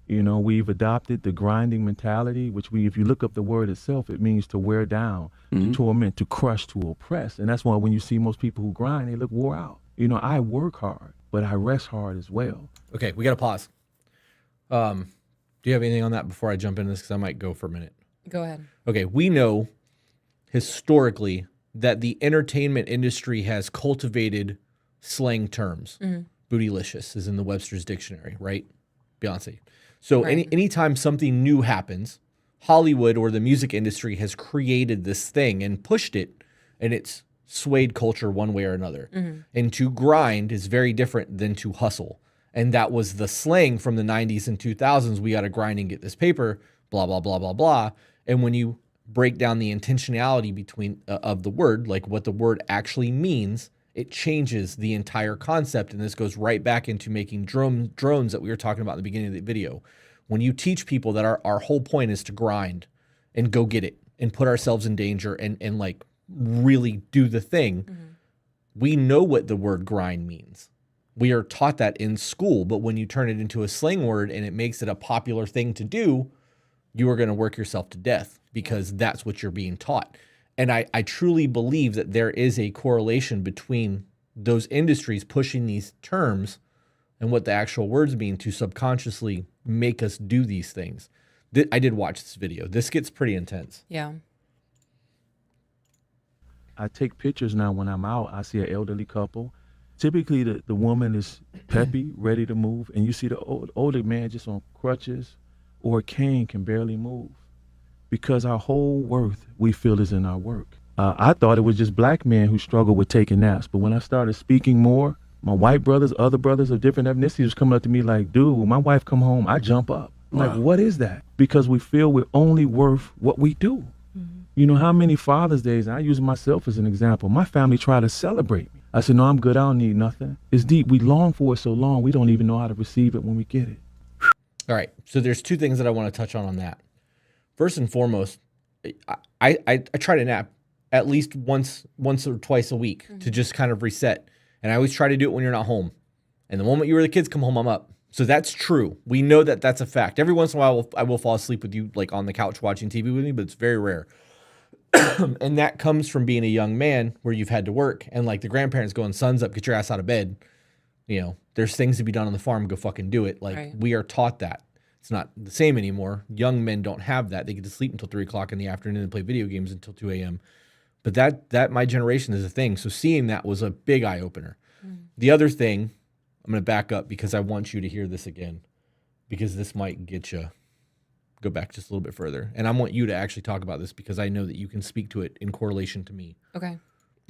You know, we've adopted the grinding mentality, which if you look up the word itself, it means to wear down, to torment, to crush, to oppress. And that's why when you see most people who grind, they look wore out. You know, I work hard, but I rest hard as well. Okay, we got to pause. Do you have anything on that before I jump into this? Because I might go for a minute. Go ahead. Okay, we know historically that the entertainment industry has cultivated slang terms. Bootylicious is in the Webster's dictionary, right? Beyonce. So Right. anytime something new happens, Hollywood or the music industry has created this thing and pushed it, and it's swayed culture one way or another. And to grind is very different than to hustle. And that was the slang from the 90s and 2000s. We got to grind and get this paper, blah, blah, blah, blah, blah. And when you break down the intentionality between of the word, like what the word actually means, it changes the entire concept. And this goes right back into making drones that we were talking about in the beginning of the video. When you teach people that our whole point is to grind and go get it and put ourselves in danger and like really do the thing, we know what the word grind means. We are taught that in school, but when you turn it into a slang word and it makes it a popular thing to do, you are going to work yourself to death, because that's what you're being taught. And I truly believe that there is a correlation between those industries pushing these terms and what the actual words mean to subconsciously make us do these things. I did watch this video. This gets pretty intense. Yeah. I take pictures now when I'm out. I see an elderly couple. Typically, the woman is peppy, ready to move, and you see the older man just on crutches or a cane, can barely move, because our whole worth, we feel, is in our work. I thought it was just black men who struggle with taking naps, but when I started speaking more, my white brothers, other brothers of different ethnicities was coming up to me like, dude, when my wife come home, I jump up. I'm like, what is that? Because we feel we're only worth what we do. You know, how many Father's Days, and I use myself as an example, my family tried to celebrate me. I said, no, I'm good, I don't need nothing. It's deep. We long for it so long, we don't even know how to receive it when we get it. All right. So there's two things that I want to touch on that. First and foremost, I try to nap at least once or twice a week to just kind of reset. And I always try to do it when you're not home. And the moment you or the kids come home, I'm up. So that's true. We know that that's a fact. Every once in a while, I will fall asleep with you, like on the couch watching TV with me, but it's very rare. And that comes from being a young man where you've had to work, and like the grandparents going, "Son's up, get your ass out of bed." You know, there's things to be done on the farm, go fucking do it. Like, Right. we are taught that. It's not the same anymore. Young men don't have that. They get to sleep until 3 o'clock in the afternoon and play video games until 2 a.m. But that my generation is a thing. So seeing that was a big eye opener. The other thing, I'm going to back up because I want you to hear this again, because this might get you go back just a little bit further. And I want you to actually talk about this because I know that you can speak to it in correlation to me. Okay.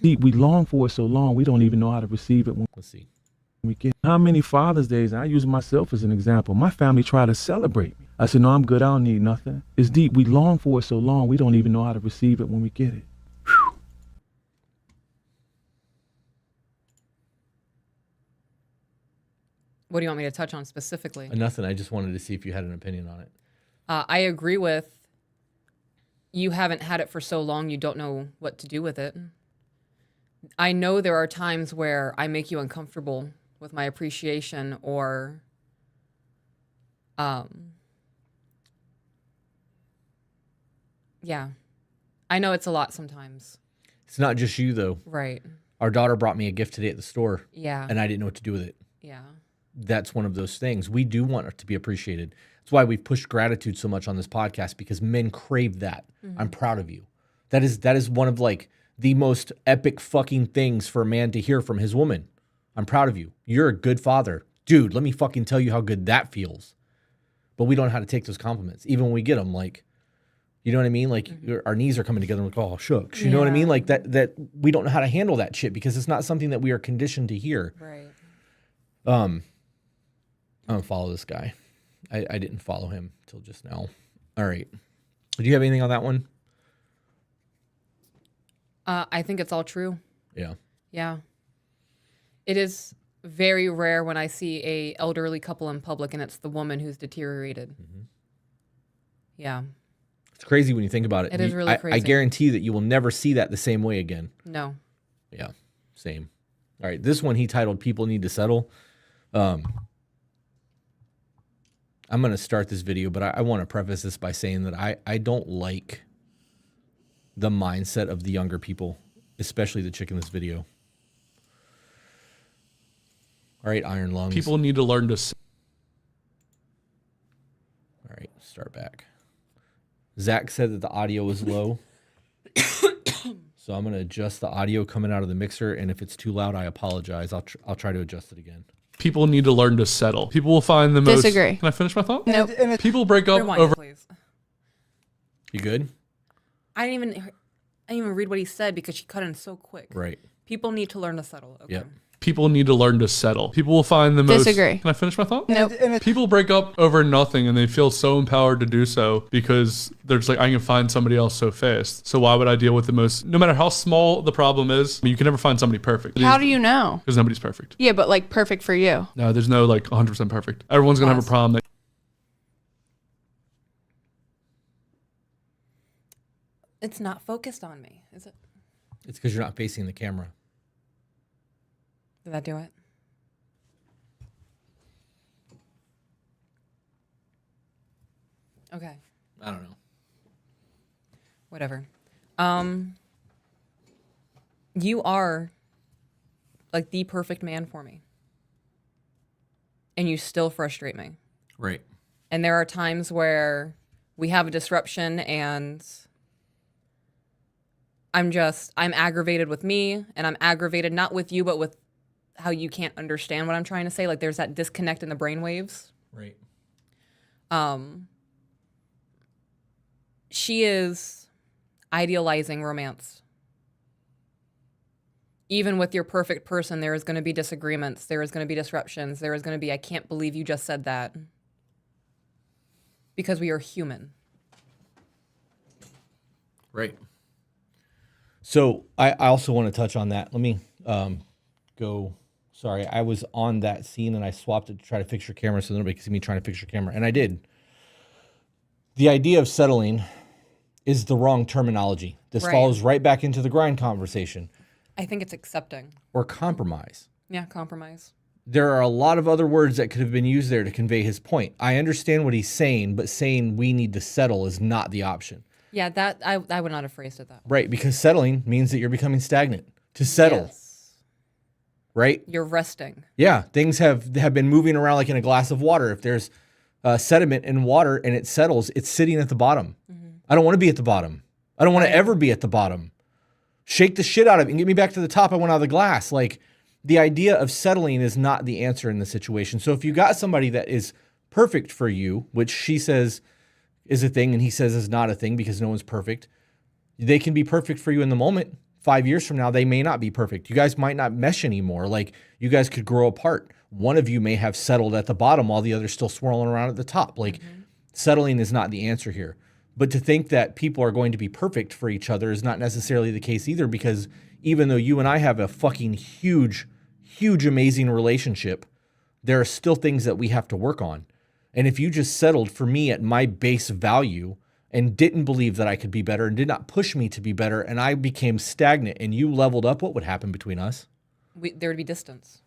Deep. We long for it so long, we don't even know how to receive it when Let's see. we get. How many Father's Days, and I use myself as an example, my family tried to celebrate me. I said, no, I'm good, I don't need nothing. It's deep. We long for it so long, we don't even know how to receive it when we get it. What do you want me to touch on specifically? Nothing. I just wanted to see if you had an opinion on it. I agree with you haven't had it for so long, you don't know what to do with it. I know there are times where I make you uncomfortable with my appreciation, or Yeah. I know it's a lot sometimes. It's not just you, though. Right. Our daughter brought me a gift today at the store, Yeah. and I didn't know what to do with it. Yeah. That's one of those things. We do want it to be appreciated. That's why we've pushed gratitude so much on this podcast, because men crave that. I'm proud of you. That is one of like the most epic fucking things for a man to hear from his woman. I'm proud of you. You're a good father. Dude, let me fucking tell you how good that feels. But we don't know how to take those compliments. Even when we get them, like, you know what I mean? Like our knees are coming together and like, oh, shucks. You know what I mean? Like that we don't know how to handle that shit because it's not something that we are conditioned to hear. Right. I don't follow this guy. I didn't follow him till just now. All right. Do you have anything on that one? I think it's all true. Yeah. Yeah. It is very rare when I see a elderly couple in public and it's the woman who's deteriorated. Yeah. It's crazy when you think about it. It is really I crazy. guarantee that you will never see that the same way again. No. Yeah. Same. All right. This one he titled People Need to Settle. I'm going to start this video, but I want to preface this by saying that I don't like the mindset of the younger people, especially the chick in this video. All right, Iron Lungs. People need to learn to. All right, start back. Zach said that the audio was low. So I'm going to adjust the audio coming out of the mixer, and if it's too loud, I apologize. I'll try to adjust it again. People need to learn to settle. People will find the most. Disagree. Can I finish my thought? Nope. People break up Rewind, over. please. You good? I didn't even read what he said because she cut in so quick. Right. People need to learn to settle. Okay. Yep. People need to learn to settle. People will find the most. Disagree. Can I finish my thought? Nope. People break up over nothing and they feel so empowered to do so because they're just like, I can find somebody else so fast. So why would I deal with the most, no matter how small the problem is, you can never find somebody perfect. How do you know? Because nobody's perfect. Yeah, but like perfect for you. No, there's no like 100% perfect. Everyone's going to have a problem. It's not focused on me, is it? It's because you're not facing the camera. Did that do it? Okay. I don't know. Whatever. You are like the perfect man for me. And you still frustrate me. Right. And there are times where we have a disruption and I'm aggravated with me, and I'm aggravated not with you, but with how you can't understand what I'm trying to say. Like there's that disconnect in the brainwaves. Right. She is idealizing romance. Even with your perfect person, there is going to be disagreements. There is going to be disruptions. There is going to be, I can't believe you just said that. Because we are human. Right. So I also want to touch on that. Let me go. Sorry, I was on that scene and I swapped it to try to fix your camera so nobody can see me trying to fix your camera. And I did. The idea of settling is the wrong terminology. This Right. falls right back into the grind conversation. I think it's accepting. Or compromise. Yeah, compromise. There are a lot of other words that could have been used there to convey his point. I understand what he's saying, but saying we need to settle is not the option. Yeah, that I would not have phrased it that way. Right, because settling means that you're becoming stagnant. To settle, Yes. right? You're resting. Yeah, things have been moving around like in a glass of water. If there's sediment in water and it settles, it's sitting at the bottom. I don't want to be at the bottom. I don't want to ever be at the bottom. Shake the shit out of it and get me back to the top. I want out of the glass. Like the idea of settling is not the answer in the situation. So if you got somebody that is perfect for you, which she says is a thing and he says is not a thing because no one's perfect, they can be perfect for you in the moment. 5 years from now, they may not be perfect. You guys might not mesh anymore. Like you guys could grow apart. One of you may have settled at the bottom while the other's still swirling around at the top. Like settling is not the answer here. But to think that people are going to be perfect for each other is not necessarily the case either, because even though you and I have a fucking huge, amazing relationship, there are still things that we have to work on. And if you just settled for me at my base value and didn't believe that I could be better and did not push me to be better and I became stagnant and you leveled up, what would happen between us? There would be distance.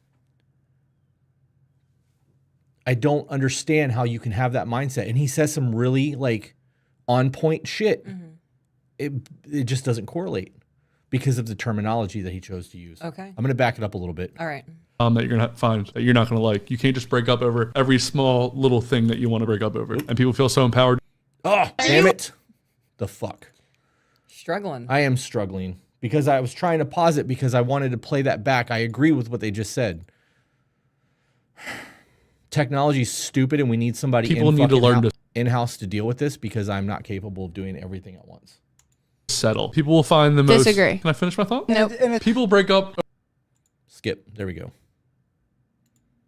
I don't understand how you can have that mindset. And he says some really like on point shit. it just doesn't correlate because of the terminology that he chose to use. Okay. I'm going to back it up a little bit. All right. That you're gonna find that you're not gonna like. You can't just break up over every small little thing that you want to break up over. And people feel so empowered. Oh, damn it. The fuck. Struggling. I am struggling because I was trying to pause it because I wanted to play that back. I agree with what they just said. Technology is stupid and we need somebody People need to learn to in-house to deal with this because I'm not capable of doing everything at once. settle. People will find the most. Disagree. Can I finish my thought? Nope. People break up. Skip. There we go.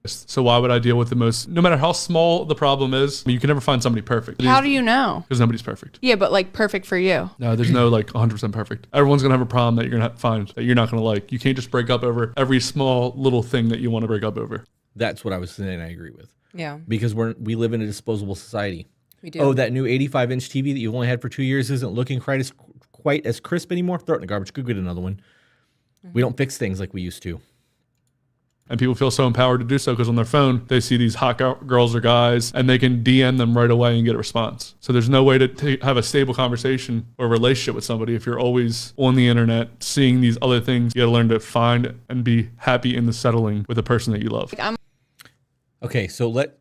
So why would I deal with the most? No matter how small the problem is, you can never find somebody perfect. How do you know? Because nobody's perfect. Yeah, but like perfect for you. No, there's no like 100% perfect. Everyone's gonna have a problem that you're gonna find that you're not gonna like. You can't just break up over every small little thing that you want to break up over. That's what I was saying. I agree with. Yeah. Because we live in a disposable society. We do. Oh, that new 85-inch TV that you've only had for 2 years isn't looking quite as crisp anymore. Throw it in the garbage. Go get another one. Mm-hmm. We don't fix things like we used to. And people feel so empowered to do so because on their phone, they see these hot girls or guys and they can DM them right away and get a response. So there's no way to have a stable conversation or relationship with somebody if you're always on the internet seeing these other things. You got to learn to find and be happy in the settling with the person that you love. Okay, so I'm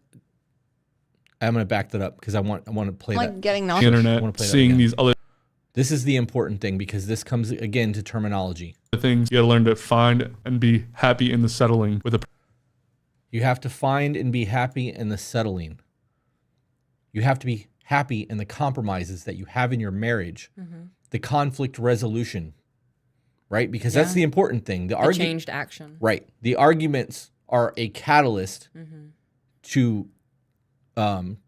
going to back that up because I want to play I'm like that. getting The nauseous. internet, wanna play that seeing again. these other This is the important thing because this comes again to terminology. things. You got to learn to find and be happy in the settling with a. You have to find and be happy in the settling. You have to be happy in the compromises that you have in your marriage, the conflict resolution, right? Because that's Yeah. the important thing. The changed action. Right. The arguments are a catalyst to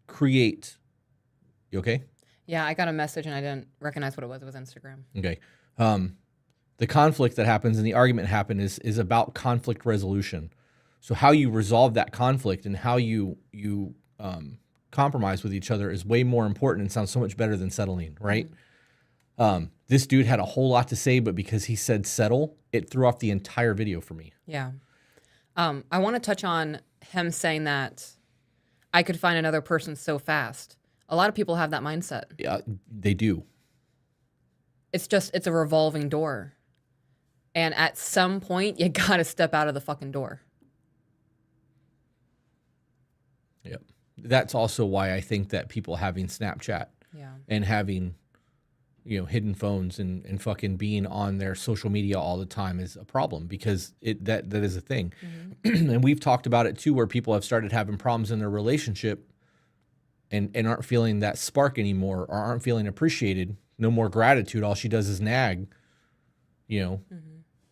create. You okay? Yeah, I got a message and I didn't recognize what it was. It was Instagram. Okay. The conflict that happens and the argument happen is about conflict resolution. So how you resolve that conflict and how you compromise with each other is way more important and sounds so much better than settling, right? This dude had a whole lot to say, but because he said settle, it threw off the entire video for me. Yeah. I want to touch on him saying that I could find another person so fast. A lot of people have that mindset. Yeah, they do. It's a revolving door. And at some point, you got to step out of the fucking door. Yep. That's also why I think that people having Snapchat Yeah. and having, hidden phones and fucking being on their social media all the time is a problem because that is a thing. And we've talked about it too, where people have started having problems in their relationship and aren't feeling that spark anymore or aren't feeling appreciated. No more gratitude. All she does is nag.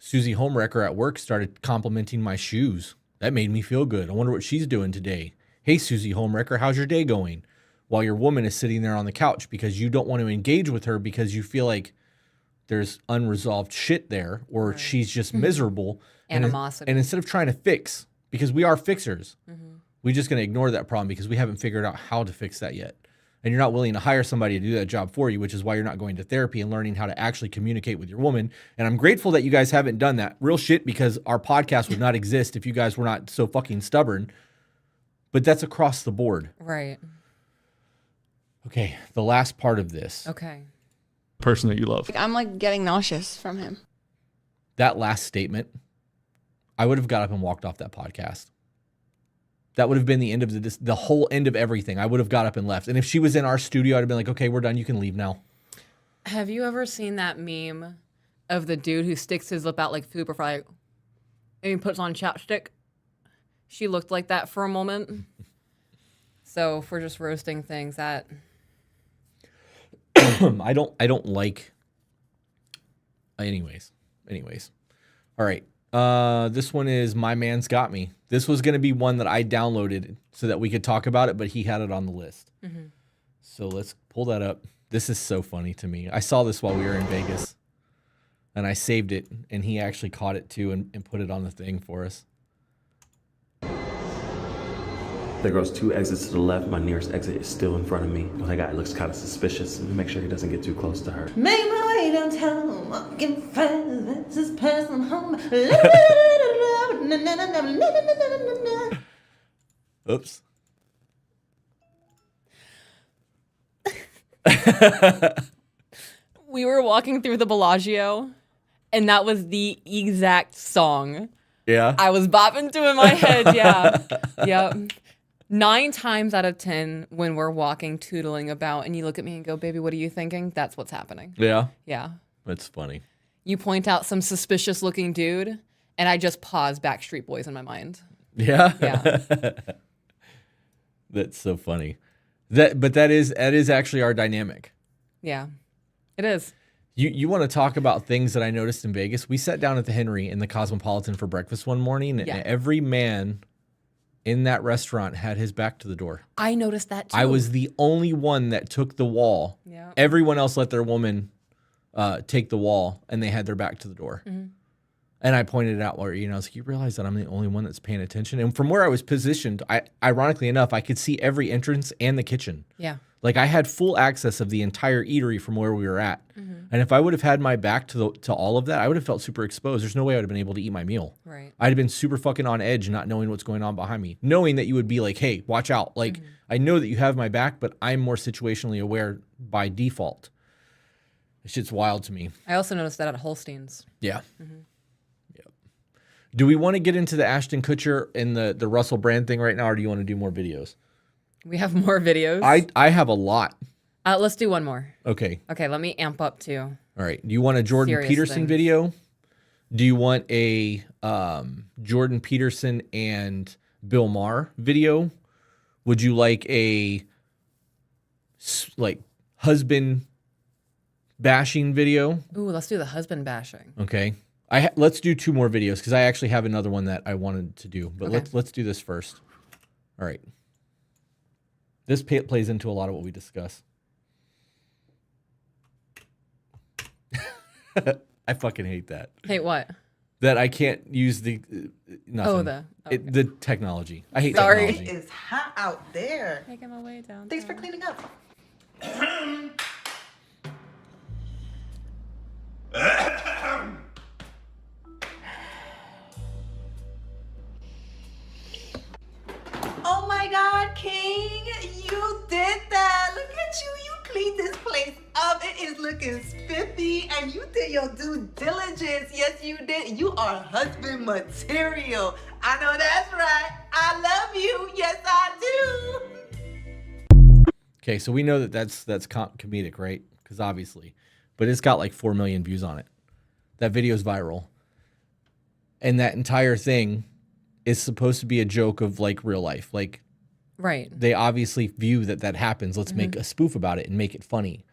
Susie Homewrecker at work started complimenting my shoes. That made me feel good. I wonder what she's doing today. Hey, Susie Homewrecker, how's your day going? While your woman is sitting there on the couch because you don't want to engage with her because you feel like there's unresolved shit there or she's just miserable. Animosity. And instead of trying to fix, because we are fixers, we're just going to ignore that problem because we haven't figured out how to fix that yet. And you're not willing to hire somebody to do that job for you, which is why you're not going to therapy and learning how to actually communicate with your woman. And I'm grateful that you guys haven't done that. Real shit, because our podcast would not exist if you guys were not so fucking stubborn. But that's across the board. Right. Okay, the last part of this. Okay. Person that you love. I'm like getting nauseous from him. That last statement, I would have got up and walked off that podcast. That would have been the end of the whole end of everything. I would have got up and left. And if she was in our studio, I'd have been like, okay, we're done. You can leave now. Have you ever seen that meme of the dude who sticks his lip out like food before and he puts on chapstick? She looked like that for a moment. So if we're just roasting things, that I don't like. Anyways. All right. This one is My Man's Got Me. This was going to be one that I downloaded so that we could talk about it, but he had it on the list. So let's pull that up. This is so funny to me. I saw this while we were in Vegas and I saved it and he actually caught it too and put it on the thing for us. There goes 2 exits to the left. My nearest exit is still in front of me. Well, that guy looks kind of suspicious. Make sure he doesn't get too close to her. Make my way downtown, walking fast, that's his person home. Oops. We were walking through the Bellagio, and that was the exact song. Yeah. I was bopping to in my head. Yeah. Yep. 9 times out of 10, when we're walking, tootling about, and you look at me and go, "Baby, what are you thinking?" That's what's happening. Yeah. Yeah. That's funny. You point out some suspicious looking dude, and I just pause Backstreet Boys in my mind. Yeah. Yeah. That's so funny. That is actually our dynamic. Yeah. It is. You want to talk about things that I noticed in Vegas? We sat down at the Henry in the Cosmopolitan for breakfast one morning, and every man in that restaurant had his back to the door. I noticed that too. I was the only one that took the wall. Yeah. Everyone else let their woman take the wall, and they had their back to the door. Mm-hmm. And I pointed it out where, I was like, you realize that I'm the only one that's paying attention? And from where I was positioned, ironically enough, I could see every entrance and the kitchen. Yeah. Like I had full access of the entire eatery from where we were at. Mm-hmm. And if I would have had my back to all of that, I would have felt super exposed. There's no way I would have been able to eat my meal. Right. I'd have been super fucking on edge, not knowing what's going on behind me. Knowing that you would be like, hey, watch out. Like, I know that you have my back, but I'm more situationally aware by default. This shit's wild to me. I also noticed that at Holstein's. Yeah. Mm-hmm. Yep. Do we want to get into the Ashton Kutcher and the Russell Brand thing right now, or do you want to do more videos? We have more videos. I have a lot. Let's do one more. Okay. Okay, let me amp up too. All right. Do you want a Jordan Serious Peterson things. video? Do you want a Jordan Peterson and Bill Maher video? Would you like a husband bashing video? Ooh, let's do the husband bashing. Okay. Let's do 2 more videos because I actually have another one that I wanted to do. But Okay. let's do this first. All right. This plays into a lot of what we discuss. I fucking hate that. Hate what? That I can't use the nothing. The technology. I hate technology. It is hot out there. Making my way down. Thanks for cleaning up. Oh my God, King, you did that. Look at you. You cleaned this place up. It is looking spiffy, and you did your due diligence. Yes, you did. You are husband material. I know that's right. I love you. Yes, I do. Okay, so we know that's comedic, right? Because obviously, but it's got like 4 million views on it. That video's viral, and that entire thing is supposed to be a joke of like real life. Like, right? They obviously view that happens. Let's make a spoof about it and make it funny,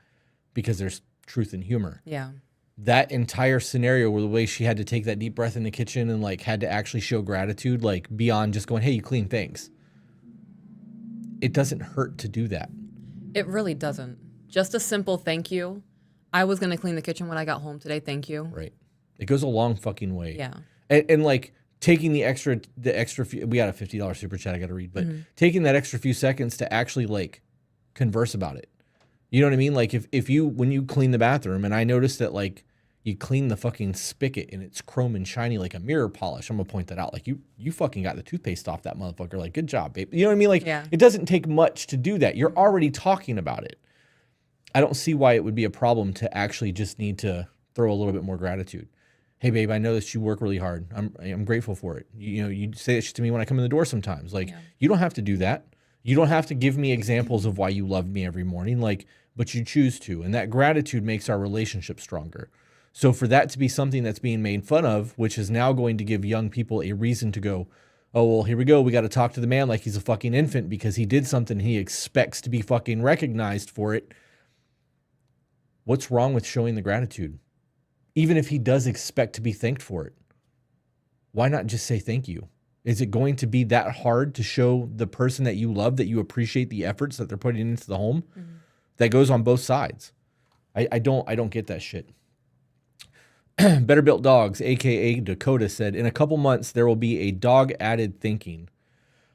because there's truth and humor. Yeah. That entire scenario where the way she had to take that deep breath in the kitchen and like had to actually show gratitude, like beyond just going, "Hey, you clean things." It doesn't hurt to do that. It really doesn't. Just a simple thank you. I was going to clean the kitchen when I got home today. Thank you. Right. It goes a long fucking way. Yeah. And like taking the extra few, we got a $50 super chat I got to read, but taking that extra few seconds to actually like converse about it. You know what I mean? Like if you, when you clean the bathroom, and I noticed that like you clean the fucking spigot and it's chrome and shiny like a mirror polish. I'm gonna point that out. Like you fucking got the toothpaste off that motherfucker. Like, good job, babe. You know what I mean? Like, It doesn't take much to do that. You're already talking about it. I don't see why it would be a problem to actually just need to throw a little bit more gratitude. Hey, babe, I know that you work really hard. I'm grateful for it. You say that shit to me when I come in the door sometimes. Like, you don't have to do that. You don't have to give me examples of why you love me every morning. Like, but you choose to, and that gratitude makes our relationship stronger. So for that to be something that's being made fun of, which is now going to give young people a reason to go, oh, well, here we go. We got to talk to the man like he's a fucking infant because he did something and he expects to be fucking recognized for it. What's wrong with showing the gratitude? Even if he does expect to be thanked for it, why not just say thank you? Is it going to be that hard to show the person that you love that you appreciate the efforts that they're putting into the home? Mm-hmm. That goes on both sides. I don't get that shit. Better Built Dogs, aka Dakota, said, in a couple months there will be a dog added thinking.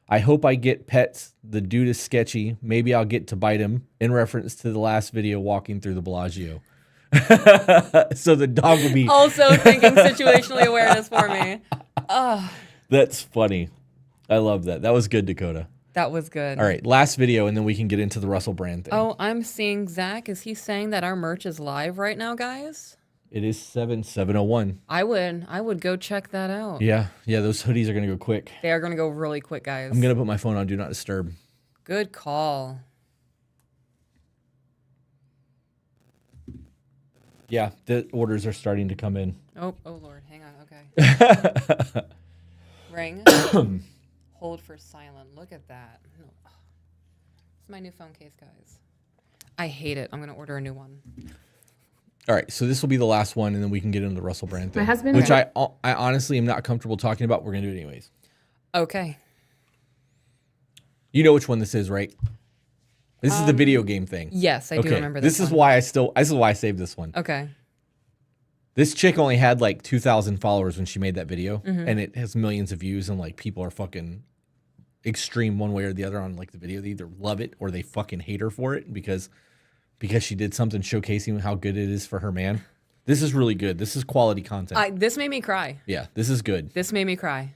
I hope I get pets. The dude is sketchy. Maybe I'll get to bite him, in reference to the last video walking through the Bellagio. So the dog will be also thinking situationally awareness for me. That's funny. I love that. That was good, Dakota. That was good. All right, last video, and then we can get into the Russell Brand thing. Oh, I'm seeing Zach. Is he saying that our merch is live right now, guys? It is 7:01. I would go check that out. Yeah, those hoodies are gonna go quick. They are gonna go really quick, guys. I'm gonna put my phone on Do Not Disturb. Good call. Yeah, the orders are starting to come in. Oh Lord, hang on. Okay. Ring. Hold for silent. Look at that. No. It's my new phone case, guys. I hate it. I'm gonna order a new one. All right, so this will be the last one, and then we can get into the Russell Brand thing. My husband- which I honestly am not comfortable talking about. We're gonna do it anyways. Okay. You know which one this is, right? This is the video game thing. Yes, I do remember This this is one. why I saved this one. Okay. This chick only had like 2,000 followers when she made that video, and it has millions of views, and like people are fucking extreme one way or the other on like the video. They either love it or they fucking hate her for it because she did something showcasing how good it is for her man. This is really good. This is quality content. This made me cry. Yeah, this is good. This made me cry.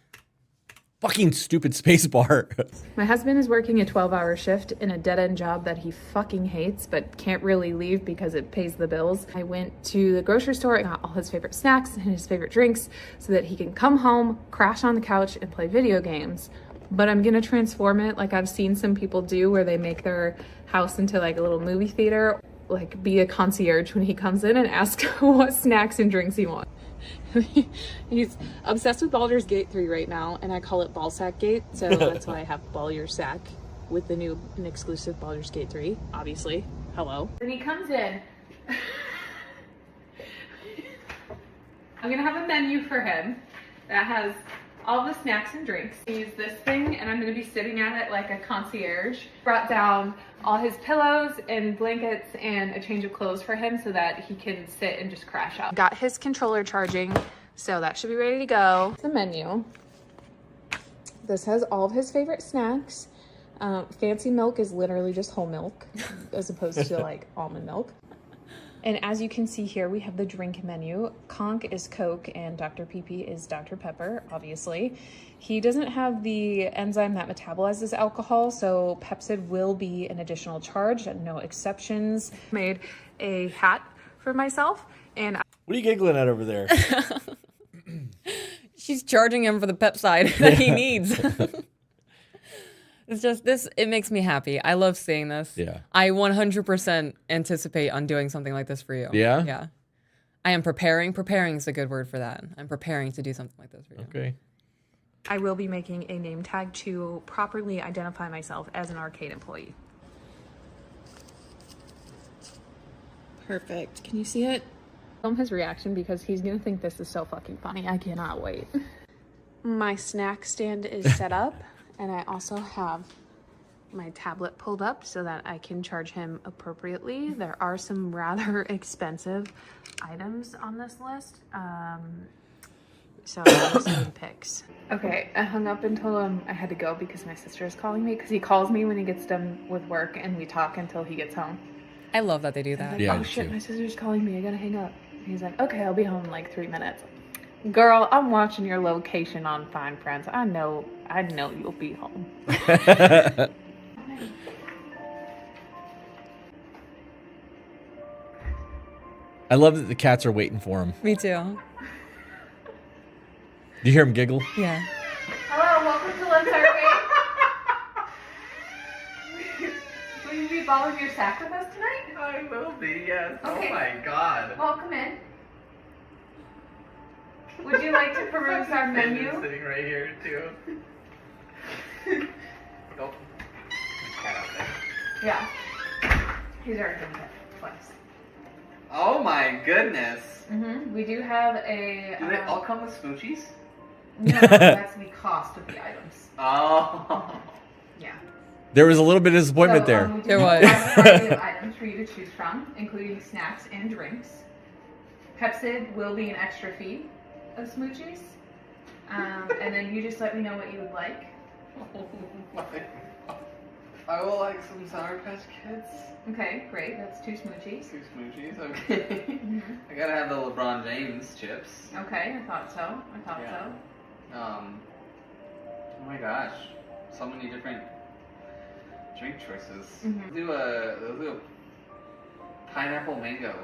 Fucking stupid space bar. My husband is working a 12-hour shift in a dead-end job that he fucking hates but can't really leave because it pays the bills. I went to the grocery store and got all his favorite snacks and his favorite drinks so that he can come home, crash on the couch, and play video games. But I'm gonna transform it like I've seen some people do where they make their house into like a little movie theater, like be a concierge when he comes in and ask what snacks and drinks he wants. He's obsessed with Baldur's Gate 3 right now, and I call it Ballsack Gate, so that's why I have Ball Your Sack with the new and exclusive Baldur's Gate 3, obviously. Hello. When he comes in, I'm gonna have a menu for him that has all the snacks and drinks. Use this thing, and I'm gonna be sitting at it like a concierge. Brought down all his pillows and blankets and a change of clothes for him so that he can sit and just crash out. Got his controller charging, so that should be ready to go. The menu. This has all of his favorite snacks. Fancy milk is literally just whole milk as opposed to like almond milk. And as you can see here, we have the drink menu. Conch is Coke and Dr. PP is Dr. Pepper, obviously. He doesn't have the enzyme that metabolizes alcohol, so Pepsid will be an additional charge and no exceptions. Made a hat for myself and What are you giggling at over there? She's charging him for the Pepside that he needs. It's just this, it makes me happy. I love seeing this. Yeah. I 100% anticipate on doing something like this for you. Yeah? Yeah. I am preparing. Preparing is a good word for that. I'm preparing to do something like this for you. Okay. I will be making a name tag to properly identify myself as an arcade employee. Perfect. Can you see it? Film his reaction because he's gonna think this is so fucking funny. I cannot wait. My snack stand is set up, and I also have my tablet pulled up so that I can charge him appropriately. There are some rather expensive items on this list, so I'm just doing picks. Okay, I hung up and told him I had to go because my sister is calling me, because he calls me when he gets done with work and we talk until he gets home. I love that they do that. Like, Yeah, I oh do shit, too. my sister's calling me, I gotta hang up. He's like, okay, I'll be home in like 3 minutes. Girl, I'm watching your location on Find Friends. I know you'll be home. I love that the cats are waiting for him. Me too. Do you hear him giggle? Yeah. Hello, welcome to Let's Arcade. Will you be balling your sack with us tonight? I will be, yes. Okay. Oh my god. Welcome in. Would you like to peruse our menu? Sitting right here too. Nope. Cat out there. Yeah. He's already done that twice. Oh my goodness. We do have a... Do they all come with smoochies? No, that's the cost of the items. Oh. Yeah. There was a little bit of disappointment there. We do There have was. a variety of items for you to choose from, including snacks and drinks. Pepsid will be an extra fee of smoochies. And then you just let me know what you would like. Oh my god. I will like some Sour Patch Kids. Okay, great. That's 2 smoochies. 2 smoochies, okay. I gotta have the LeBron James chips. Okay, I thought so. Oh my gosh. So many different drink choices. Mhm. Let's do a pineapple mango.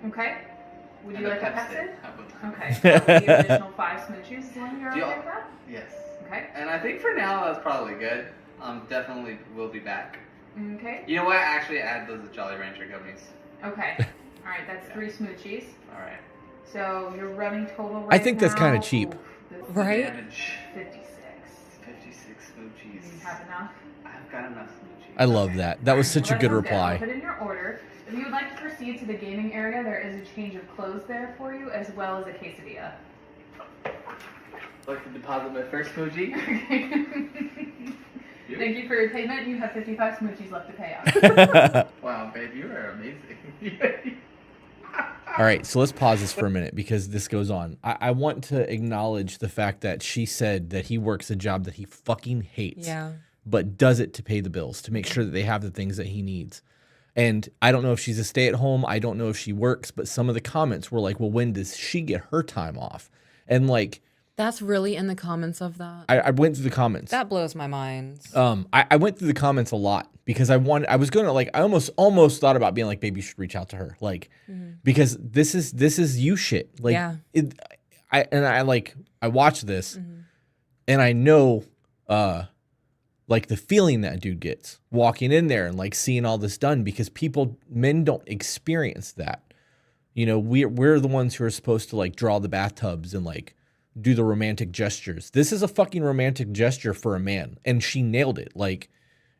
Okay. Would you And like a Pepsi. Pepsi? How about Okay. that? That would be an additional 5 smoochies. Is one you're Do okay y'all- with that? Yes. Okay. And I think for now that's probably good. Definitely will be back. Okay. You know what? Actually, add those Jolly Rancher gummies. Okay. All right. That's 3 smoochies. All right. So your running total right I think that's kind now- of cheap. Oof, this is Right? Damage. 56. 56 Do smoochies. you have enough? I've got enough smoochies. I love that. That was such a Well, good that sounds reply. I'll put in your order. If you would like to proceed to the gaming area, there is a change of clothes there for you, as well as a quesadilla. I'd like to deposit my first smoochie. Thank you for your payment. You have 55 smoochies left to pay out. Wow, babe, you are amazing. All right, so let's pause this for a minute because this goes on. I want to acknowledge the fact that she said that he works a job that he fucking hates, Yeah. but does it to pay the bills, to make sure that they have the things that he needs. And I don't know if she's a stay-at-home. I don't know if she works, but some of the comments were like, well, when does she get her time off? And like, That's really in the comments of that. I went through the comments. That blows my mind. I went through the comments a lot because I was going to like, I almost thought about being like, baby, you should reach out to her. Like, because this is you shit. Like, Yeah. I watched this and I know, like the feeling that dude gets walking in there and like seeing all this done because men don't experience that. You know, we're the ones who are supposed to like draw the bathtubs and like do the romantic gestures. This is a fucking romantic gesture for a man, and she nailed it. Like,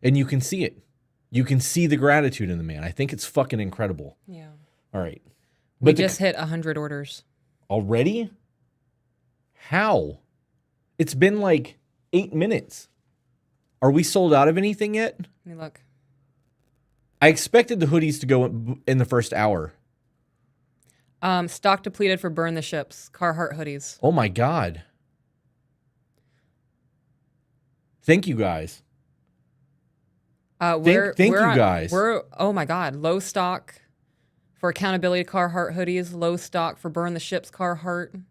and you can see it. You can see the gratitude in the man. I think it's fucking incredible. Yeah. All right. We But just hit 100 orders. already? How? It's been like 8 minutes. Are we sold out of anything yet? Let me look. I expected the hoodies to go in the first hour. Stock depleted for Burn the Ships. Carhartt hoodies. Oh my God. Thank you guys. Thank you guys. Oh my God. Low stock for Accountability Carhartt hoodies. Low stock for Burn the Ships Carhartt.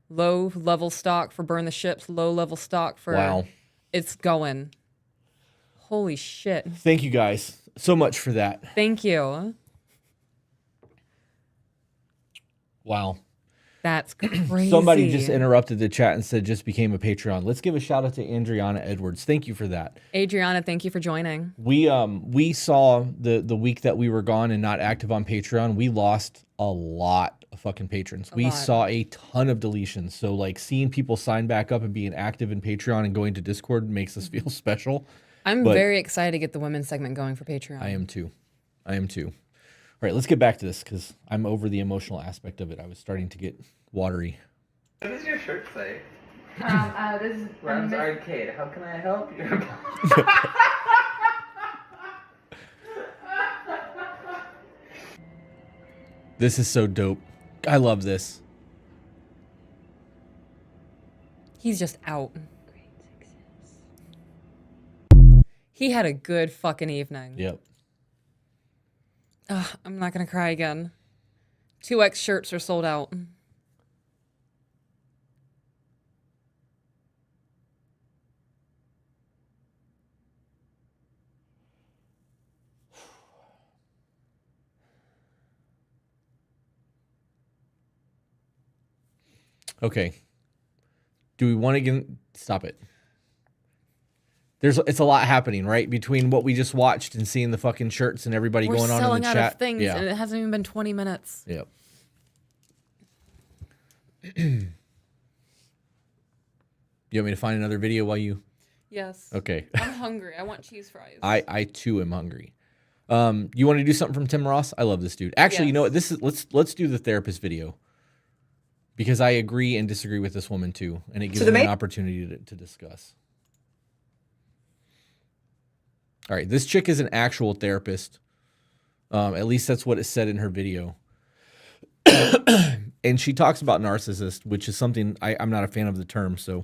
Low level stock for Burn the Ships. Low level stock for. Wow. It's going. Holy shit. Thank you guys so much for that. Thank you. Wow. That's crazy. Somebody just interrupted the chat and said just became a Patreon. Let's give a shout out to Adriana Edwards. Thank you for that. Adriana, thank you for joining. We saw the week that we were gone and not active on Patreon, we lost a lot of fucking patrons. We saw a ton of deletions. So like seeing people sign back up and being active in Patreon and going to Discord makes us feel special. I'm But very excited to get the women's segment going for Patreon. I am too. All right, let's get back to this because I'm over the emotional aspect of it. I was starting to get watery. What does your shirt say? This is Rams Arcade. How can I help you? This is so dope. I love this. He's just out. He had a good fucking evening. Yep. Ugh, I'm not gonna cry again. 2X shirts are sold out. Okay. Do we want to get... Stop it. It's a lot happening, right? Between what we just watched and seeing the fucking shirts and everybody We're going on in selling the out chat. of things, Yeah. and it hasn't even been 20 minutes. Yep. You want me to find another video while you... Yes. Okay. I'm hungry. I want cheese fries. I too am hungry. You want to do something from Tim Ross? I love this dude. Actually, you know what? This is let's do the therapist video. Because I agree and disagree with this woman too, and it gives me an opportunity to discuss. All right, this chick is an actual therapist. At least that's what it said in her video. And she talks about narcissist, which is something I'm not a fan of the term. So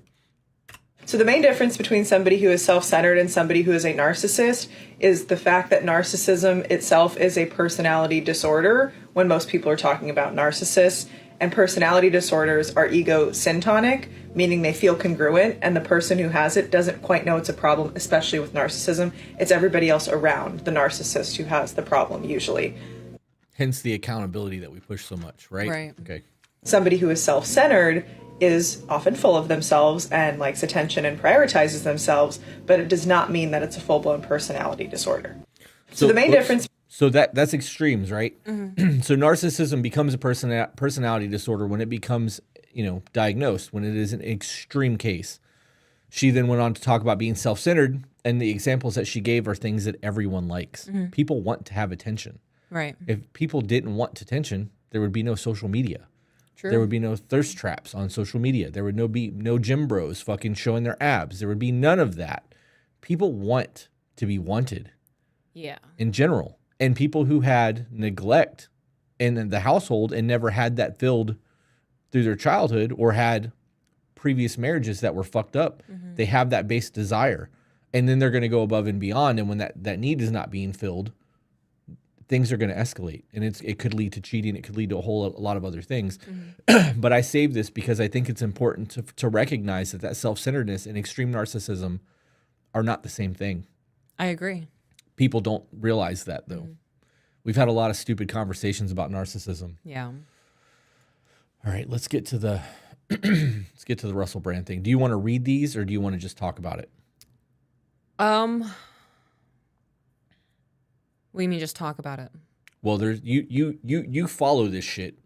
the main difference between somebody who is self-centered and somebody who is a narcissist is the fact that narcissism itself is a personality disorder when most people are talking about narcissists. And personality disorders are ego syntonic, meaning they feel congruent, and the person who has it doesn't quite know it's a problem, especially with narcissism. It's everybody else around the narcissist who has the problem usually. Hence the accountability that we push so much, right? Right. Okay. Somebody who is self-centered is often full of themselves and likes attention and prioritizes themselves, but it does not mean that it's a full-blown personality disorder. So the main difference... So that's extremes, right? So narcissism becomes a personality disorder when it becomes, diagnosed, when it is an extreme case. She then went on to talk about being self-centered, and the examples that she gave are things that everyone likes. People want to have attention. Right. If people didn't want attention, there would be no social media. True. There would be no thirst traps on social media. There would be no gym bros fucking showing their abs. There would be none of that. People want to be wanted. Yeah. In general. And people who had neglect in the household and never had that filled through their childhood or had previous marriages that were fucked up, they have that base desire. And then they're going to go above and beyond. And when that need is not being filled, things are going to escalate. And it could lead to cheating. It could lead to a lot of other things. But I save this because I think it's important to recognize that self-centeredness and extreme narcissism are not the same thing. I agree. People don't realize that, though. We've had a lot of stupid conversations about narcissism. Yeah. All right, let's get to the Russell Brand thing. Do you want to read these or do you want to just talk about it? What do you mean just talk about it? Well, there's you follow this shit.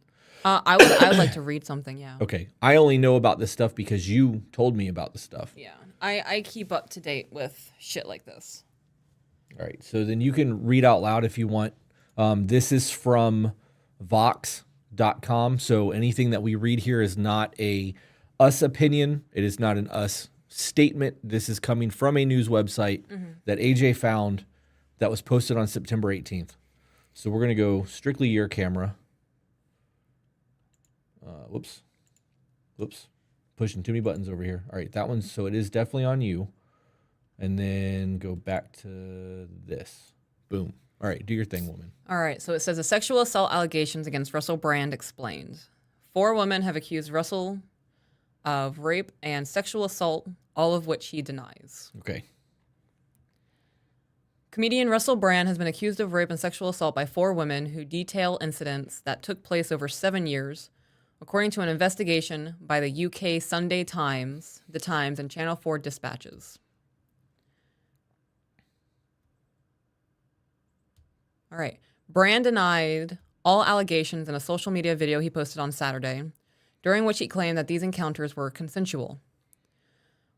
I would like to read something, yeah. Okay. I only know about this stuff because you told me about the stuff. Yeah. I keep up to date with shit like this. All right. So then you can read out loud if you want. This is from Vox.com. So anything that we read here is not a us opinion. It is not an us statement. This is coming from a news website that AJ found that was posted on September 18th. So we're going to go strictly your camera. Whoops. Pushing too many buttons over here. All right, that one. So it is definitely on you. And then go back to this. Boom. All right, do your thing, woman. All right, so it says the sexual assault allegations against Russell Brand explained. 4 women have accused Russell of rape and sexual assault, all of which he denies. Okay. Comedian Russell Brand has been accused of rape and sexual assault by 4 women who detail incidents that took place over 7 years, according to an investigation by the UK Sunday Times, The Times, and Channel 4 dispatches. All right. Brand denied all allegations in a social media video he posted on Saturday, during which he claimed that these encounters were consensual.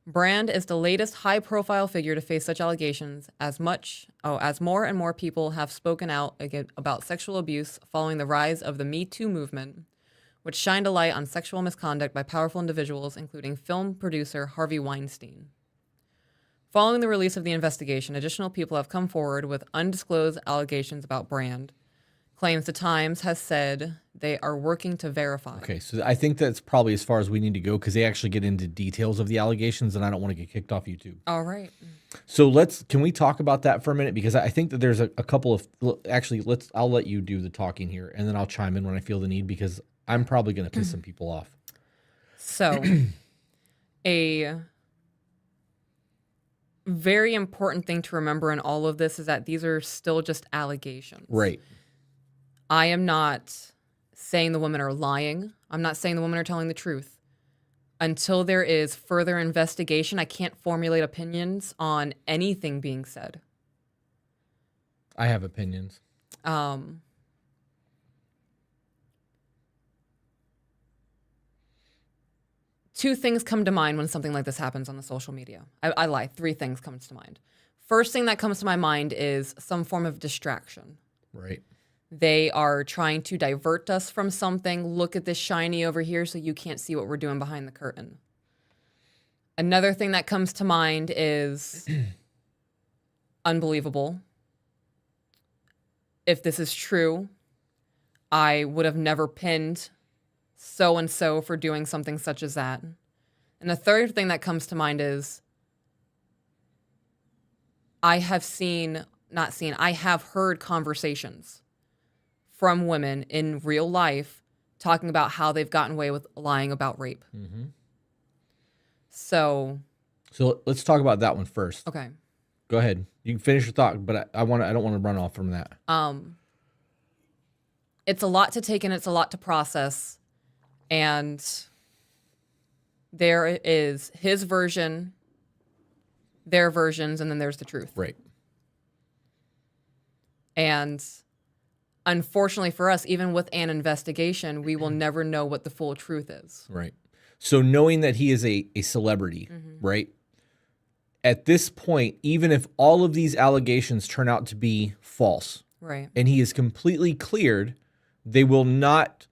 Brand is the latest high-profile figure to face such allegations as more and more people have spoken out about sexual abuse following the rise of the Me Too movement, which shined a light on sexual misconduct by powerful individuals, including film producer Harvey Weinstein. Following the release of the investigation, additional people have come forward with undisclosed allegations about Brand, claims The Times has said they are working to verify. Okay, so I think that's probably as far as we need to go because they actually get into details of the allegations, and I don't want to get kicked off YouTube. All right. So can we talk about that for a minute? Because I think that there's a couple of, actually, I'll let you do the talking here, and then I'll chime in when I feel the need because I'm probably going to piss some people off. So, a very important thing to remember in all of this is that these are still just allegations. Right. I am not saying the women are lying. I'm not saying the women are telling the truth. Until there is further investigation, I can't formulate opinions on anything being said. I have opinions. Two things come to mind when something like this happens on the social media. I lie. 3 things comes to mind. First thing that comes to my mind is some form of distraction. Right. They are trying to divert us from something. Look at this shiny over here so you can't see what we're doing behind the curtain. Another thing that comes to mind is unbelievable. If this is true, I would have never pinned so-and-so for doing something such as that. And the third thing that comes to mind is I have heard conversations from women in real life talking about how they've gotten away with lying about rape. So let's talk about that one first. okay. Go ahead. You can finish your thought, but I don't want to run off from that. It's a lot to take in, it's a lot to process. And there is his version, their versions, and then there's the truth. Right. And unfortunately for us, even with an investigation, we will never know what the full truth is. Right. So knowing that he is a celebrity, right? At this point, even if all of these allegations turn out to be false, right, and he is completely cleared, they will not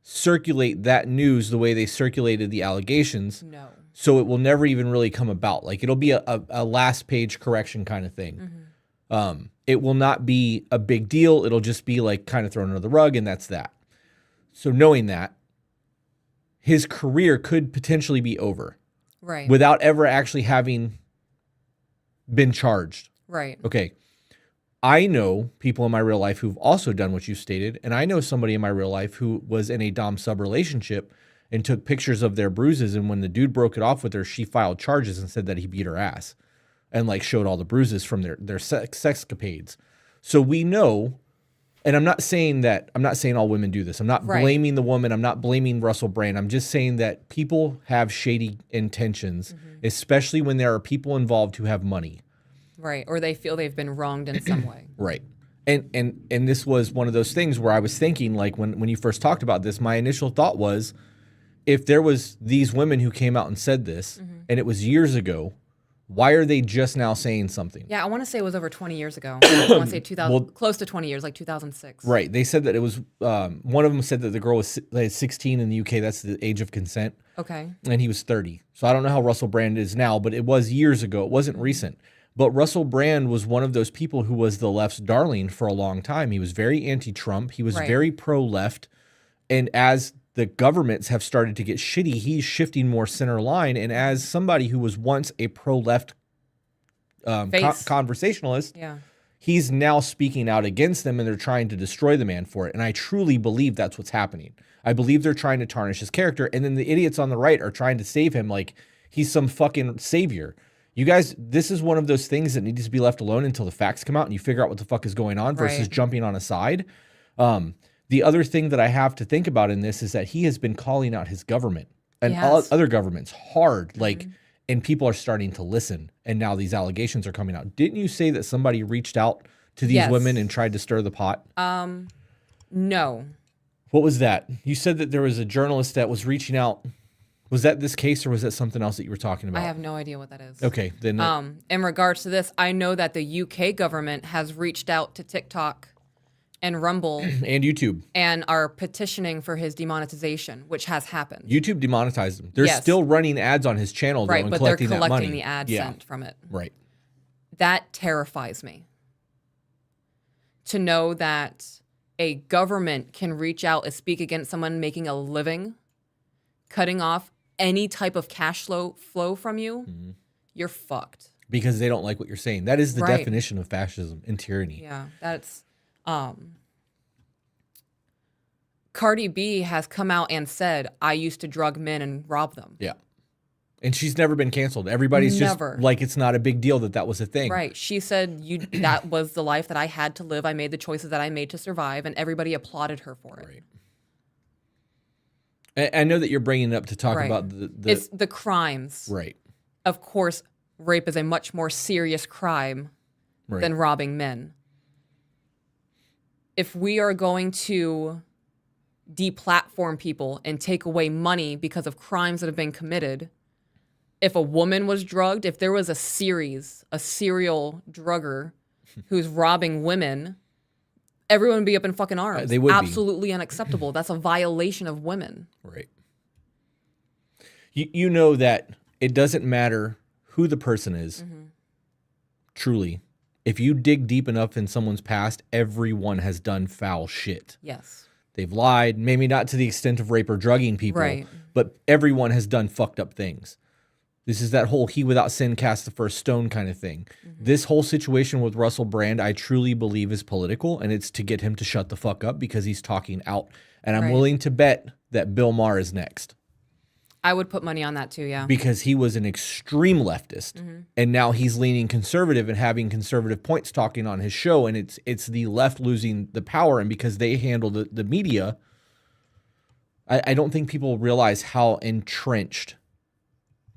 circulate that news the way they circulated the allegations. No. So it will never even really come about. Like it'll be a last page correction kind of thing. It will not be a big deal. It'll just be like kind of thrown under the rug, and that's that. So knowing that, his career could potentially be over. Right. Without ever actually having been charged. Right. Okay. I know people in my real life who've also done what you stated, and I know somebody in my real life who was in a dom sub relationship and took pictures of their bruises, and when the dude broke it off with her, she filed charges and said that he beat her ass and like showed all the bruises from their sexcapades. So we know, and I'm not saying all women do this. I'm not blaming the woman. I'm not blaming Russell Brand. I'm just saying that people have shady intentions, especially when there are people involved who have money. Right. Or they feel they've been wronged in some way. Right. And this was one of those things where I was thinking, like when you first talked about this, my initial thought was, if there was these women who came out and said this, and it was years ago, why are they just now saying something? Yeah, I want to say it was over 20 years ago. I want to say 2000, close to 20 years, like 2006. Right. They said that it was, one of them said that the girl was 16 in the UK. That's the age of consent. Okay. And he was 30. So I don't know how Russell Brand is now, but it was years ago. It wasn't recent. But Russell Brand was one of those people who was the left's darling for a long time. He was very anti-Trump. He was very pro-left. And as the governments have started to get shitty, he's shifting more center line. And as somebody who was once a pro-left conversationalist, he's now speaking out against them, and they're trying to destroy the man for it. And I truly believe that's what's happening. I believe they're trying to tarnish his character. And then the idiots on the right are trying to save him like he's some fucking savior. You guys, this is one of those things that needs to be left alone until the facts come out and you figure out what the fuck is going on versus jumping on a side. The other thing that I have to think about in this is that he has been calling out his government and all other governments hard, like, and people are starting to listen. And now these allegations are coming out. Didn't you say that somebody reached out to these women and tried to stir the pot? No. What was that? You said that there was a journalist that was reaching out. Was that this case or was that something else that you were talking about? I have no idea what that is. Okay. Then in regards to this, I know that the UK government has reached out to TikTok and Rumble and YouTube and are petitioning for his demonetization, which has happened. YouTube demonetized him. They're still running ads on his channel, though, and but collecting they're that collecting money. the ad sent from it. Right. That terrifies me. To know that a government can reach out and speak against someone making a living, cutting off any type of cash flow from you, you're fucked. Because they don't like what you're saying. That is the definition of fascism and tyranny. Yeah, that's... Cardi B has come out and said, I used to drug men and rob them. Yeah. And she's never been canceled. Everybody's just like, it's not a big deal that was a thing. Right. She said that was the life that I had to live. I made the choices that I made to survive, and everybody applauded her for it. Right. I know that you're bringing it up to talk about it's the crimes. Right. Of course, rape is a much more serious crime than robbing men. If we are going to deplatform people and take away money because of crimes that have been committed, if a woman was drugged, if there was a serial drugger who's robbing women, everyone would be up in fucking arms. They would absolutely unacceptable. That's a violation of women. Right. You know that it doesn't matter who the person is. Truly. If you dig deep enough in someone's past, everyone has done foul shit. Yes. They've lied, maybe not to the extent of rape or drugging people, but everyone has done fucked up things. This is that whole he without sin cast the first stone kind of thing. This whole situation with Russell Brand, I truly believe is political, and it's to get him to shut the fuck up because he's talking out. And I'm Right. willing to bet that Bill Maher is next. I would put money on that too, yeah. Because he was an extreme leftist, and now he's leaning conservative and having conservative points talking on his show, and it's the left losing the power, and because they handle the media, I don't think people realize how entrenched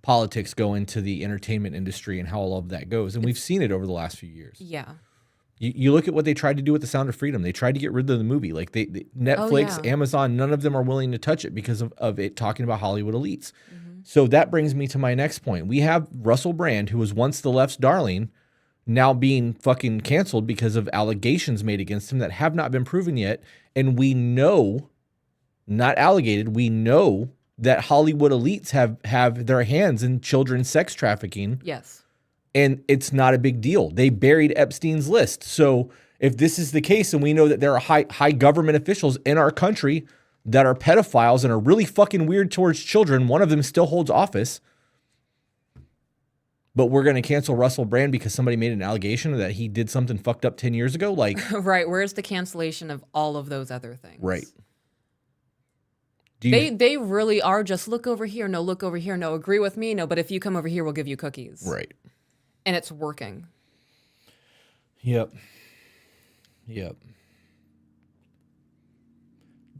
politics go into the entertainment industry and how all of that goes, and we've seen it over the last few years. Yeah. You look at what they tried to do with The Sound of Freedom. They tried to get rid of the movie. Like Netflix, Amazon, none of them are willing to touch it because of it talking about Hollywood elites. So that brings me to my next point. We have Russell Brand, who was once the left's darling, now being fucking canceled because of allegations made against him that have not been proven yet. And we know, not alleged, we know that Hollywood elites have their hands in children's sex trafficking. Yes. And it's not a big deal. They buried Epstein's list. So if this is the case, and we know that there are high government officials in our country that are pedophiles and are really fucking weird towards children, one of them still holds office, but we're going to cancel Russell Brand because somebody made an allegation that he did something fucked up 10 years ago? Like, right. Where's the cancellation of all of those other things? Right. They really are just look over here, no, look over here, no, agree with me, no, but if you come over here, we'll give you cookies. Right. And it's working. Yep.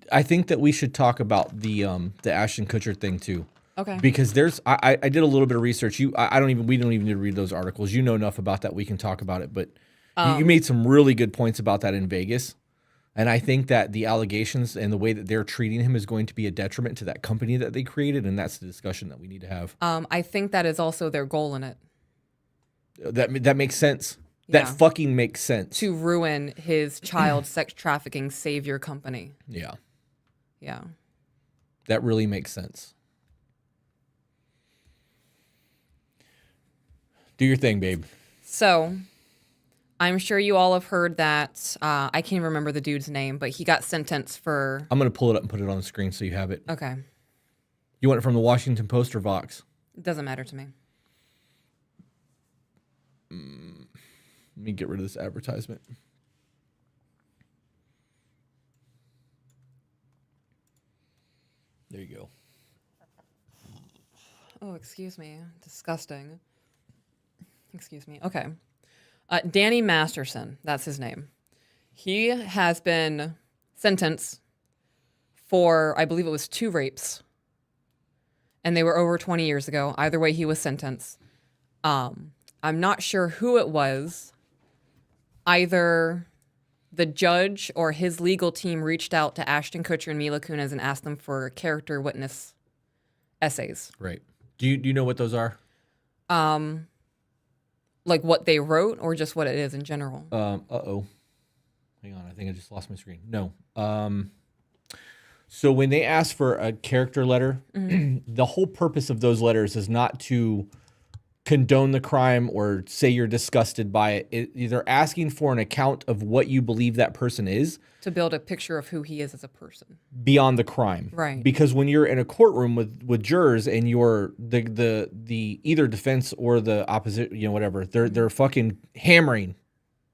I think that we should talk about the Ashton Kutcher thing too. Okay. Because I did a little bit of research. We don't even need to read those articles. You know enough about that. We can talk about it. But you made some really good points about that in Vegas. And I think that the allegations and the way that they're treating him is going to be a detriment to that company that they created. And that's the discussion that we need to have. I think that is also their goal in it. That makes sense. Yeah. That fucking makes sense. To ruin his child sex trafficking savior company. Yeah. Yeah. That really makes sense. Do your thing, babe. So, I'm sure you all have heard that, I can't even remember the dude's name, but he got sentenced for... I'm going to pull it up and put it on the screen so you have it. Okay. You want it from the Washington Post or Vox? It doesn't matter to me. Let me get rid of this advertisement. There you go. Oh, excuse me. Disgusting. Excuse me. Okay. Danny Masterson, that's his name. He has been sentenced for, I believe it was 2 rapes. And they were over 20 years ago. Either way, he was sentenced. I'm not sure who it was. Either the judge or his legal team reached out to Ashton Kutcher and Mila Kunis and asked them for character witness essays. Right. Do you know what those are? Like what they wrote or just what it is in general? Uh-oh. Hang on. I think I just lost my screen. No. So when they ask for a character letter, the whole purpose of those letters is not to condone the crime or say you're disgusted by it. They're asking for an account of what you believe that person is. To build a picture of who he is as a person. Beyond the crime. Right. Because when you're in a courtroom with jurors and you're the either defense or the opposite, whatever, they're fucking hammering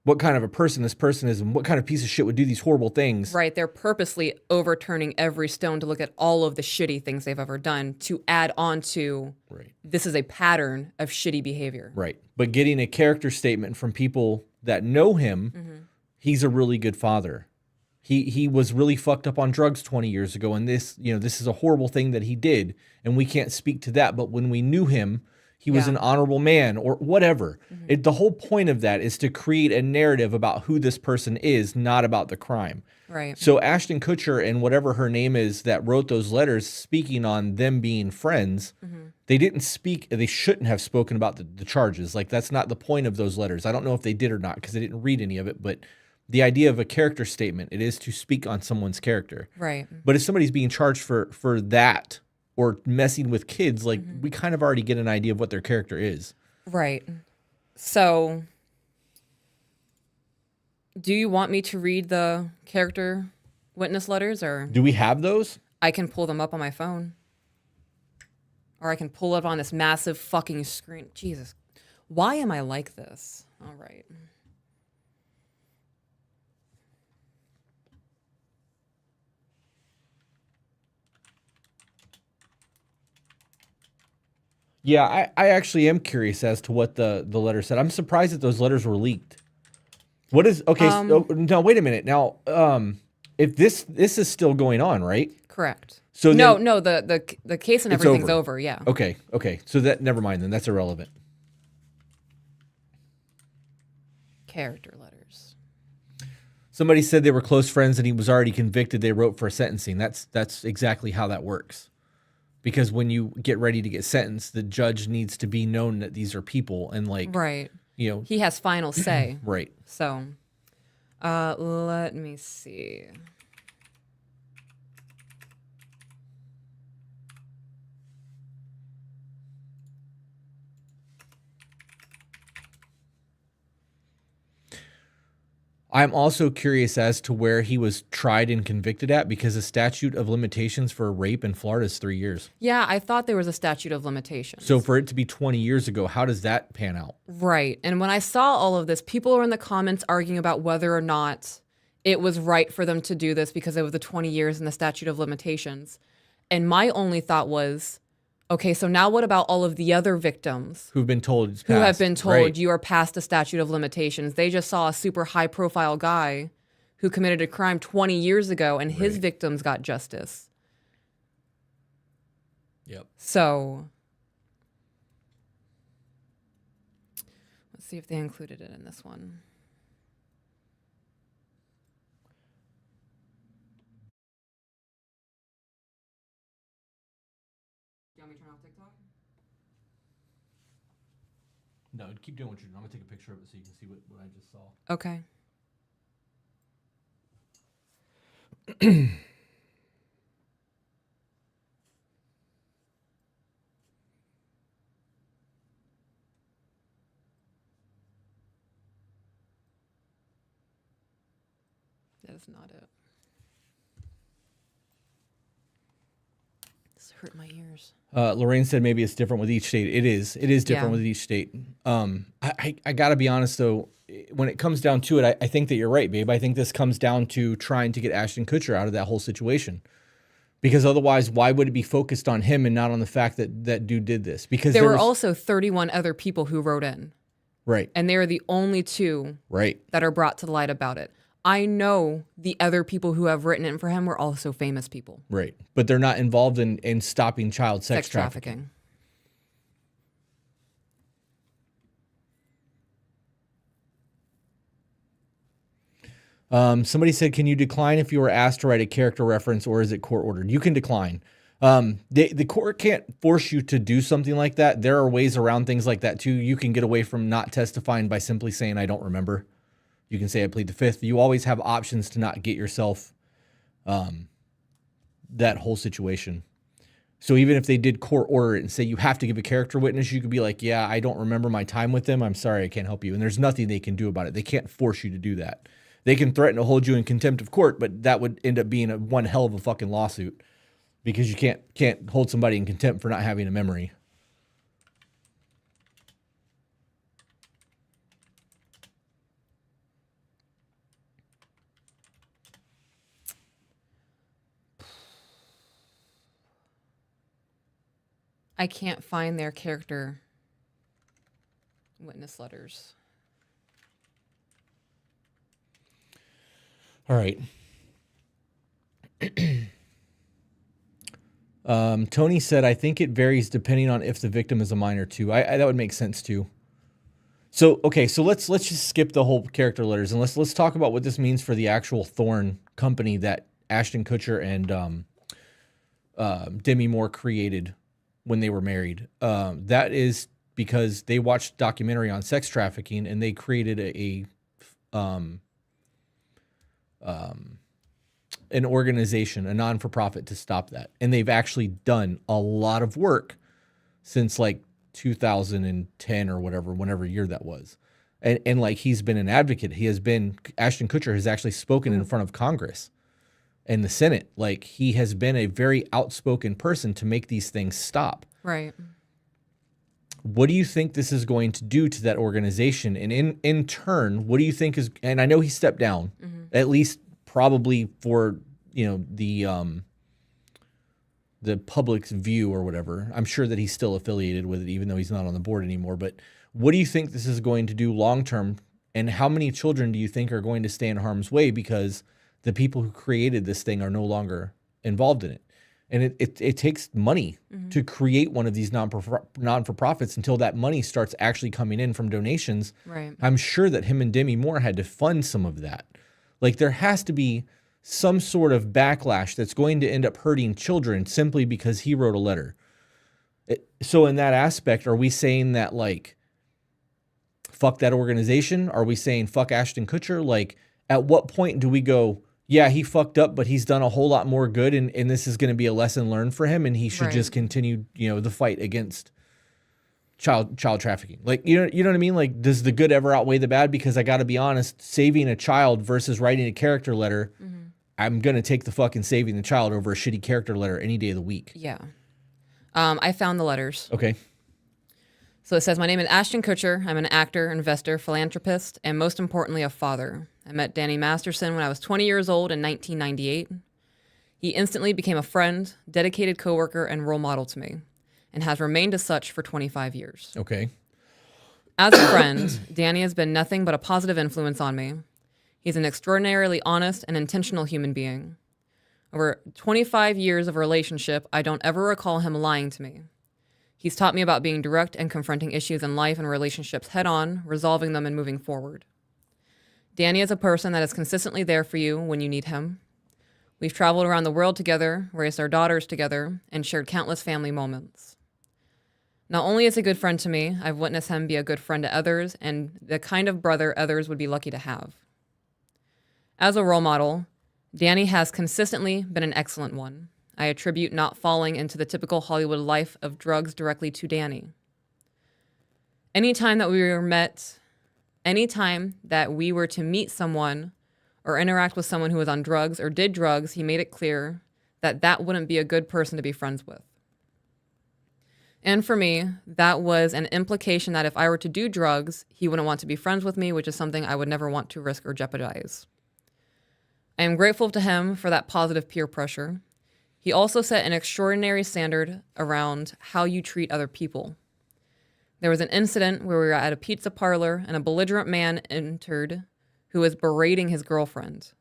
what kind of a person this person is and what kind of piece of shit would do these horrible things. Right. They're purposely overturning every stone to look at all of the shitty things they've ever done to add on to this is a pattern of shitty behavior. Right. But getting a character statement from people that know him, he's a really good father. He was really fucked up on drugs 20 years ago, and this is a horrible thing that he did, and we can't speak to that. But when we knew him, he was an honorable man or whatever. The whole point of that is to create a narrative about who this person is, not about the crime. Right. So Ashton Kutcher and whatever her name is that wrote those letters speaking on them being friends, they didn't speak, they shouldn't have spoken about the charges. Like, that's not the point of those letters. I don't know if they did or not because I didn't read any of it, but the idea of a character statement, it is to speak on someone's character. Right. But if somebody's being charged for that or messing with kids, like we kind of already get an idea of what their character is. Right. So, do you want me to read the character witness letters or? Do we have those? I can pull them up on my phone. Or I can pull it on this massive fucking screen. Jesus. Why am I like this? All right. Yeah, I actually am curious as to what the letter said. I'm surprised that those letters were leaked. What is okay? Now wait a minute. Now, if this is still going on, right? Correct. So no, then, no, the case and it's everything's over. Yeah. Okay. So that never mind then. That's irrelevant. Character letters. Somebody said they were close friends and he was already convicted. They wrote for sentencing. That's exactly how that works. Because when you get ready to get sentenced, the judge needs to be known that these are people and right. He has final say. Right. So, let me see. I'm also curious as to where he was tried and convicted at, because the statute of limitations for rape in Florida is 3 years. Yeah, I thought there was a statute of limitations. So for it to be 20 years ago, how does that pan out? Right. And when I saw all of this, people were in the comments arguing about whether or not it was right for them to do this because of the 20 years and the statute of limitations. And my only thought was, okay, so now what about all of the other victims who've been told it's who have passed? been told Right. you are past the statute of limitations? They just saw a super high profile guy who committed a crime 20 years ago and his victims got justice. Yep. So let's see if they included it in this one. Do you want me to turn off TikTok? No, keep doing what you're doing. I'm going to take a picture of it so you can see what I just saw. Okay. That is not it. This hurt my ears. Lorraine said maybe it's different with each state. It is. It is different Yeah. with each state. I got to be honest, though. When it comes down to it, I think that you're right, babe. I think this comes down to trying to get Ashton Kutcher out of that whole situation. Because otherwise, why would it be focused on him and not on the fact that that dude did this? Because there were also 31 other people who wrote in. Right. And they are the only two that are brought to the light about it. I know the other people who have written in for him were also famous people. Right. But they're not involved in stopping child sex trafficking. Somebody said, can you decline if you were asked to write a character reference, or is it court ordered? You can decline. The court can't force you to do something like that. There are ways around things like that too. You can get away from not testifying by simply saying, I don't remember. You can say I plead the fifth. You always have options to not get yourself that whole situation. So even if they did court order it and say you have to give a character witness, you could be like, yeah, I don't remember my time with them. I'm sorry, I can't help you. And there's nothing they can do about it. They can't force you to do that. They can threaten to hold you in contempt of court, but that would end up being one hell of a fucking lawsuit, because you can't hold somebody in contempt for not having a memory. I can't find their character witness letters. All right. Tony said, I think it varies depending on if the victim is a minor too. That would make sense too. So, okay, so let's just skip the whole character letters and let's talk about what this means for the actual Thorn company that Ashton Kutcher and Demi Moore created when they were married. That is because they watched a documentary on sex trafficking and they created an organization, a non-for-profit, to stop that. And they've actually done a lot of work since like 2010 or whenever year that was. And like, he's been an advocate. Ashton Kutcher has actually spoken in front of Congress and the Senate. Like, he has been a very outspoken person to make these things stop. Right. What do you think this is going to do to that organization? And in turn, what do you think is, and I know he stepped down, at least probably for, the public's view or whatever. I'm sure that he's still affiliated with it, even though he's not on the board anymore. But what do you think this is going to do long-term? And how many children do you think are going to stay in harm's way because the people who created this thing are no longer involved in it? And it takes money to create one of these non-for-profits until that money starts actually coming in from donations. Right. I'm sure that him and Demi Moore had to fund some of that. Like, there has to be some sort of backlash that's going to end up hurting children simply because he wrote a letter. So in that aspect, are we saying that, like, fuck that organization? Are we saying fuck Ashton Kutcher? Like, at what point do we go, yeah, he fucked up, but he's done a whole lot more good, and this is going to be a lesson learned for him, and he should just continue, the fight against child trafficking? Like, you know what I mean? Like, does the good ever outweigh the bad? Because I got to be honest, saving a child versus writing a character letter, I'm going to take the fucking saving the child over a shitty character letter any day of the week. Yeah. I found the letters. Okay. So it says, my name is Ashton Kutcher. I'm an actor, investor, philanthropist, and most importantly, a father. I met Danny Masterson when I was 20 years old in 1998. He instantly became a friend, dedicated coworker, and role model to me, and has remained as such for 25 years. Okay. As a friend, Danny has been nothing but a positive influence on me. He's an extraordinarily honest and intentional human being. Over 25 years of relationship, I don't ever recall him lying to me. He's taught me about being direct and confronting issues in life and relationships head on, resolving them and moving forward. Danny is a person that is consistently there for you when you need him. We've traveled around the world together, raised our daughters together, and shared countless family moments. Not only is he a good friend to me, I've witnessed him be a good friend to others and the kind of brother others would be lucky to have. As a role model, Danny has consistently been an excellent one. I attribute not falling into the typical Hollywood life of drugs directly to Danny. Anytime that we were to meet someone or interact with someone who was on drugs or did drugs, he made it clear that that wouldn't be a good person to be friends with. And for me, that was an implication that if I were to do drugs, he wouldn't want to be friends with me, which is something I would never want to risk or jeopardize. I am grateful to him for that positive peer pressure. He also set an extraordinary standard around how you treat other people. There was an incident where we were at a pizza parlor and a belligerent man entered who was berating his girlfriend.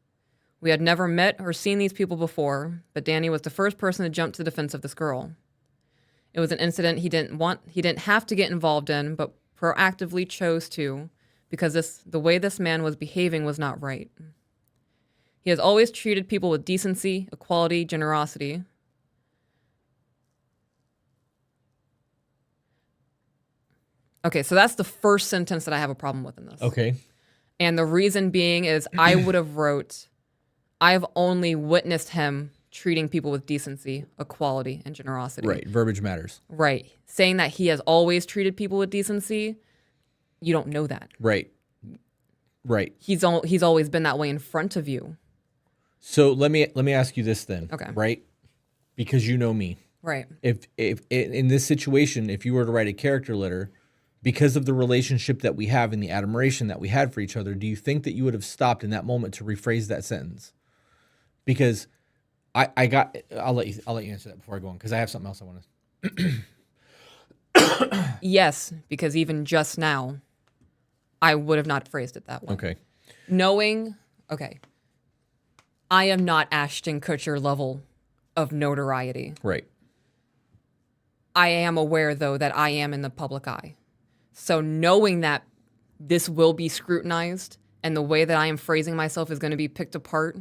We had never met or seen these people before, but Danny was the first person to jump to the defense of this girl. It was an incident he didn't have to get involved in, but proactively chose to because the way this man was behaving was not right. He has always treated people with decency, equality, generosity. Okay, so that's the first sentence that I have a problem with in this. Okay. And the reason being is I would have wrote, I've only witnessed him treating people with decency, equality, and generosity. Right. Verbiage matters. Right. Saying that he has always treated people with decency, you don't know that. Right. Right. He's always been that way in front of you. So let me ask you this then. Okay. Right? Because you know me. Right. If in this situation, if you were to write a character letter, because of the relationship that we have and the admiration that we had for each other, do you think that you would have stopped in that moment to rephrase that sentence? Because I'll let you answer that before I go on, because I have something else I want to. Yes, because even just now, I would have not phrased it that way. Okay. I am not Ashton Kutcher level of notoriety. Right. I am aware, though, that I am in the public eye. So knowing that this will be scrutinized and the way that I am phrasing myself is going to be picked apart,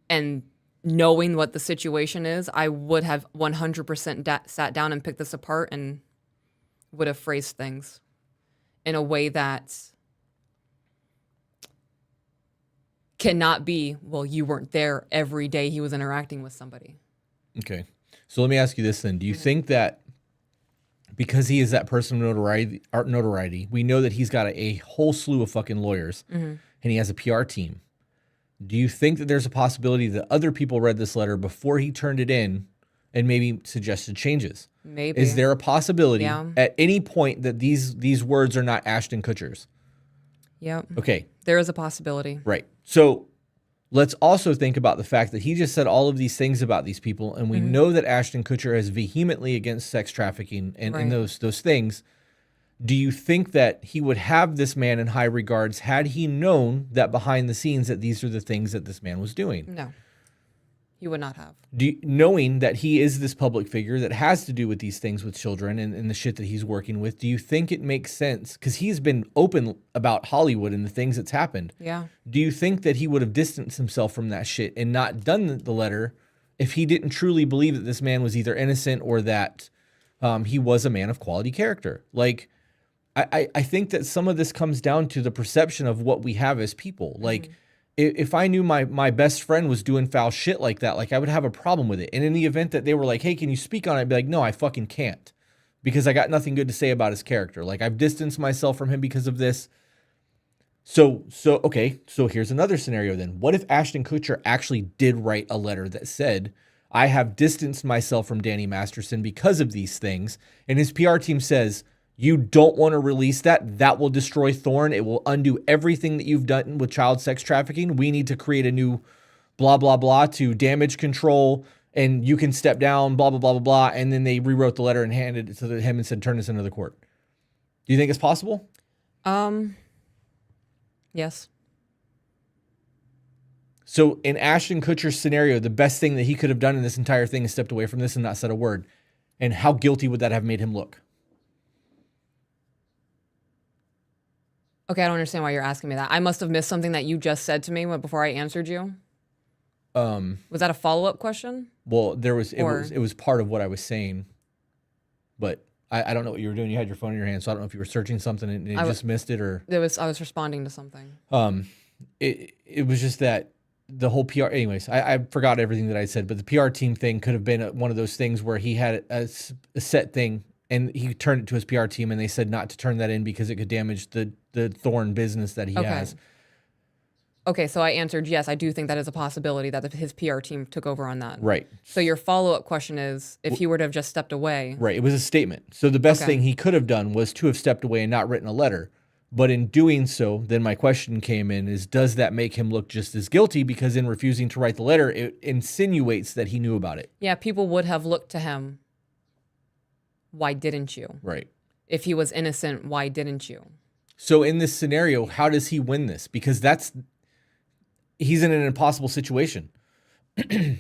and knowing what the situation is, I would have 100% sat down and picked this apart and would have phrased things in a way that cannot be, well, you weren't there every day he was interacting with somebody. Okay. So let me ask you this then. Do you think that because he is that person of notoriety, we know that he's got a whole slew of fucking lawyers and he has a PR team. Do you think that there's a possibility that other people read this letter before he turned it in and maybe suggested changes? Maybe. Is there a possibility Yeah. at any point that these words are not Ashton Kutcher's? Yep. Okay. There is a possibility. Right. So let's also think about the fact that he just said all of these things about these people, and we know that Ashton Kutcher is vehemently against sex trafficking and those things. Do you think that he would have this man in high regards had he known that behind the scenes that these are the things that this man was doing? No. He would not have. Knowing that he is this public figure that has to do with these things with children and the shit that he's working with, do you think it makes sense? Because he's been open about Hollywood and the things that's happened. Yeah. Do you think that he would have distanced himself from that shit and not done the letter if he didn't truly believe that this man was either innocent or that he was a man of quality character? Like, I think that some of this comes down to the perception of what we have as people. Like, if I knew my best friend was doing foul shit like that, like I would have a problem with it. And in the event that they were like, hey, can you speak on it? I'd be like, no, I fucking can't, because I got nothing good to say about his character. Like, I've distanced myself from him because of this. So here's another scenario then. What if Ashton Kutcher actually did write a letter that said, I have distanced myself from Danny Masterson because of these things, and his PR team says, you don't want to release that. That will destroy Thorne. It will undo everything that you've done with child sex trafficking. We need to create a new blah, blah, blah to damage control, and you can step down, blah, blah, blah, blah, blah. And then they rewrote the letter and handed it to him and said, turn this into the court. Do you think it's possible? Yes. So in Ashton Kutcher's scenario, the best thing that he could have done in this entire thing is stepped away from this and not said a word. And how guilty would that have made him look? Okay, I don't understand why you're asking me that. I must have missed something that you just said to me before I answered you. Was that a follow-up question? Well, it was part of what I was saying, but I don't know what you were doing. You had your phone in your hand, so I don't know if you were searching something and you just missed it, or I was responding to something. It was just that the whole PR. Anyways, I forgot everything that I said, but the PR team thing could have been one of those things where he had a set thing and he turned it to his PR team, and they said not to turn that in because it could damage the Thorne business that he has. Okay, so I answered yes. I do think that is a possibility that his PR team took over on that. Right. So your follow-up question is, if he were to have just stepped away. Right. It was a statement. So the best thing he could have done was to have stepped away and not written a letter. But in doing so, then my question came in is, does that make him look just as guilty? Because in refusing to write the letter, it insinuates that he knew about it. Yeah, people would have looked to him. Why didn't you? Right. If he was innocent, why didn't you? So in this scenario, how does he win this? Because he's in an impossible situation. So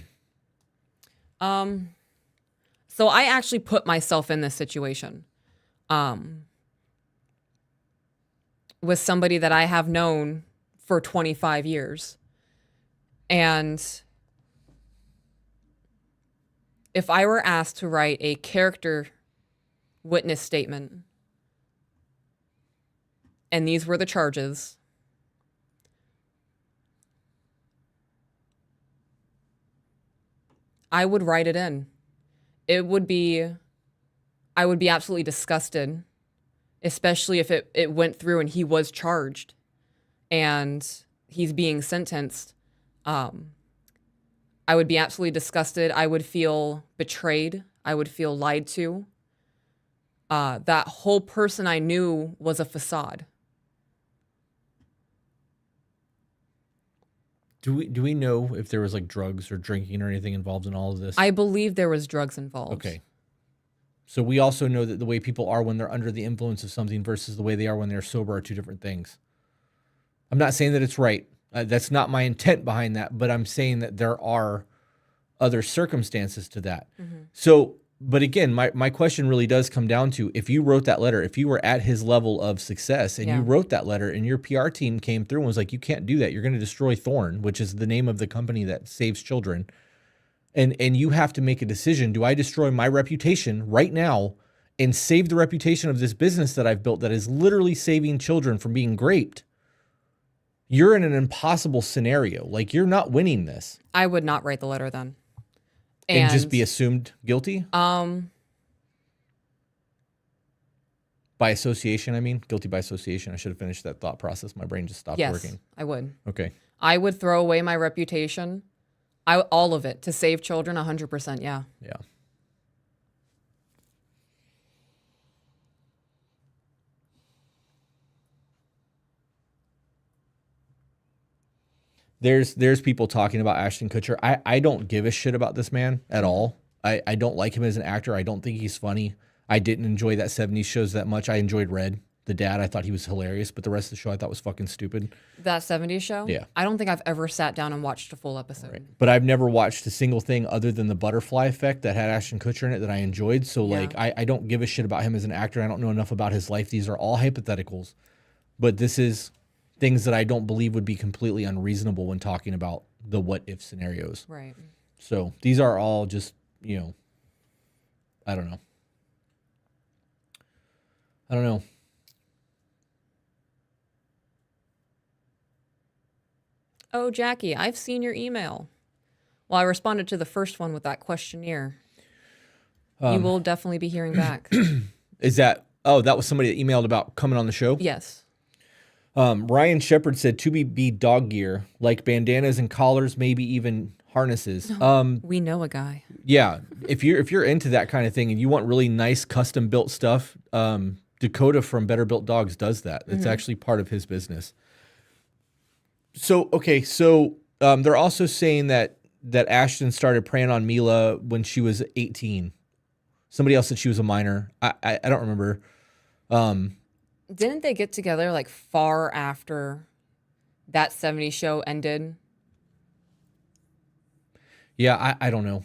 I actually put myself in this situation. With somebody that I have known for 25 years. And if I were asked to write a character witness statement, and these were the charges, I would write it in. I would be absolutely disgusted, especially if it went through and he was charged and he's being sentenced. I would be absolutely disgusted. I would feel betrayed. I would feel lied to. That whole person I knew was a facade. Do we know if there was like drugs or drinking or anything involved in all of this? I believe there was drugs involved. Okay. So we also know that the way people are when they're under the influence of something versus the way they are when they're sober are two different things. I'm not saying that it's right. That's not my intent behind that, but I'm saying that there are other circumstances to that. Mm-hmm. So, but again, my question really does come down to, if you wrote that letter, if you were at his level of success and you wrote that letter and your PR team came through and was like, you can't do that. You're going to destroy Thorne, which is the name of the company that saves children. And you have to make a decision. Do I destroy my reputation right now and save the reputation of this business that I've built that is literally saving children from being raped? You're in an impossible scenario. Like, you're not winning this. I would not write the letter then. And just be assumed guilty? By association, I mean. Guilty by association. I should have finished that thought process. My brain just stopped working. I would. Okay. I would throw away my reputation. All of it to save children, 100%. Yeah. Yeah. There's people talking about Ashton Kutcher. I don't give a shit about this man at all. I don't like him as an actor. I don't think he's funny. I didn't enjoy that 70s shows that much. I enjoyed Red, the dad. I thought he was hilarious, but the rest of the show I thought was fucking stupid. That 70s show? Yeah. I don't think I've ever sat down and watched a full episode. Right. But I've never watched a single thing other than the Butterfly Effect that had Ashton Kutcher in it that I enjoyed. So like I don't give a shit about him as an actor. I don't know enough about his life. These are all hypotheticals. But this is things that I don't believe would be completely unreasonable when talking about the what if scenarios. Right. So these are all just, I don't know. Oh, Jackie, I've seen your email. Well, I responded to the first one with that questionnaire. You will definitely be hearing back. Is that, that was somebody that emailed about coming on the show? Yes. Ryan Shepard said to be dog gear, like bandanas and collars, maybe even harnesses. We know a guy. Yeah. If you're into that kind of thing and you want really nice custom built stuff, Dakota from Better Built Dogs does that. It's actually part of his business. So, okay. So, they're also saying that Ashton started preying on Mila when she was 18. Somebody else said she was a minor. I don't remember. Didn't they get together like far after that 70s show ended? Yeah, I don't know.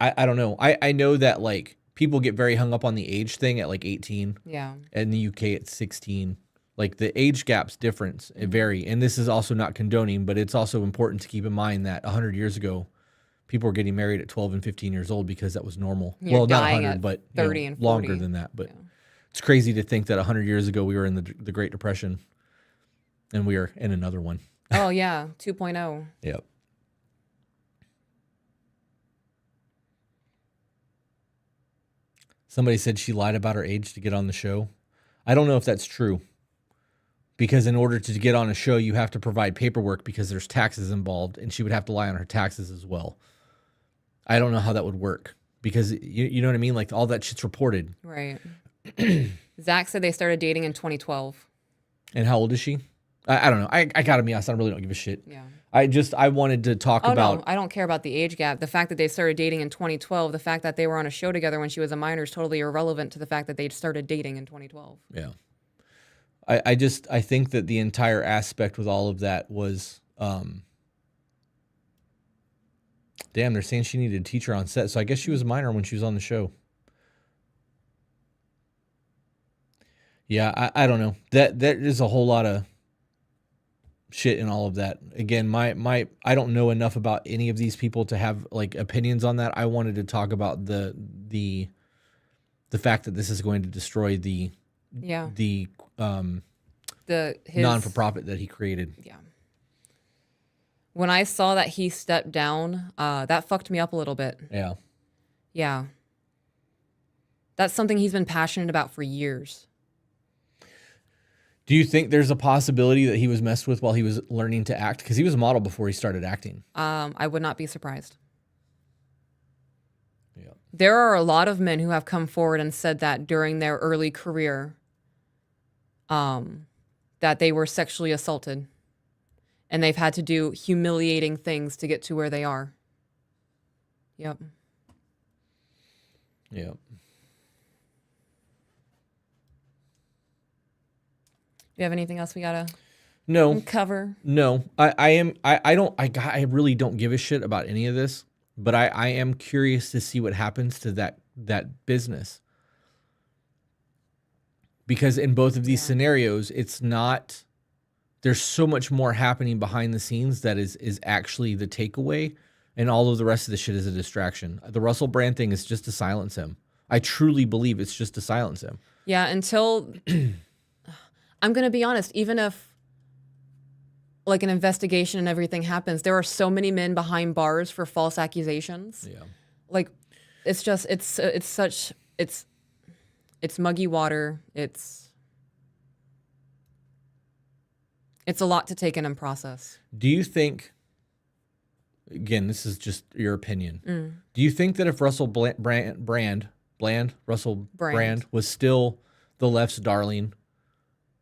I don't know. I know that like people get very hung up on the age thing at like 18. Yeah. In the UK, it's 16. Like the age gap's different. It vary. And this is also not condoning, but it's also important to keep in mind that 100 years ago, people were getting married at 12 and 15 years old because that was normal. You're well, not dying 100, at but 30 and 40. longer than that. But it's crazy to think that 100 years ago we were in the Great Depression and we are in another one. Oh, yeah. 2.0. Yep. Somebody said she lied about her age to get on the show. I don't know if that's true. Because in order to get on a show, you have to provide paperwork because there's taxes involved, and she would have to lie on her taxes as well. I don't know how that would work because you know what I mean? Like all that shit's reported. Right. Zach said they started dating in 2012. And how old is she? I don't know. I gotta be honest, I really don't give a shit. Yeah. I wanted to talk about. No, I don't care about the age gap. The fact that they started dating in 2012, the fact that they were on a show together when she was a minor is totally irrelevant to the fact that they started dating in 2012. Yeah. I think that the entire aspect with all of that was, damn, they're saying she needed a teacher on set. So I guess she was a minor when she was on the show. Yeah, I don't know. That is a whole lot of shit in all of that. Again, I don't know enough about any of these people to have like opinions on that. I wanted to talk about the fact that this is going to destroy the non-for-profit that he created. Yeah. When I saw that he stepped down, that fucked me up a little bit. Yeah. Yeah. That's something he's been passionate about for years. Do you think there's a possibility that he was messed with while he was learning to act? Because he was a model before he started acting. I would not be surprised. Yeah. There are a lot of men who have come forward and said that during their early career, that they were sexually assaulted and they've had to do humiliating things to get to where they are. Yep. Yep. Do you have anything else we gotta cover? No. I really don't give a shit about any of this, but I am curious to see what happens to that business. Because in both of these scenarios, it's not, there's so much more happening behind the scenes that is actually the takeaway, and all of the rest of the shit is a distraction. The Russell Brand thing is just to silence him. I truly believe it's just to silence him. Yeah, until I'm going to be honest, even if like an investigation and everything happens, there are so many men behind bars for false accusations. Yeah. Like it's just it's muggy water. It's a lot to take in and process. Do you think, again, this is just your opinion. Do you think that if Russell Brand was still the left's darling,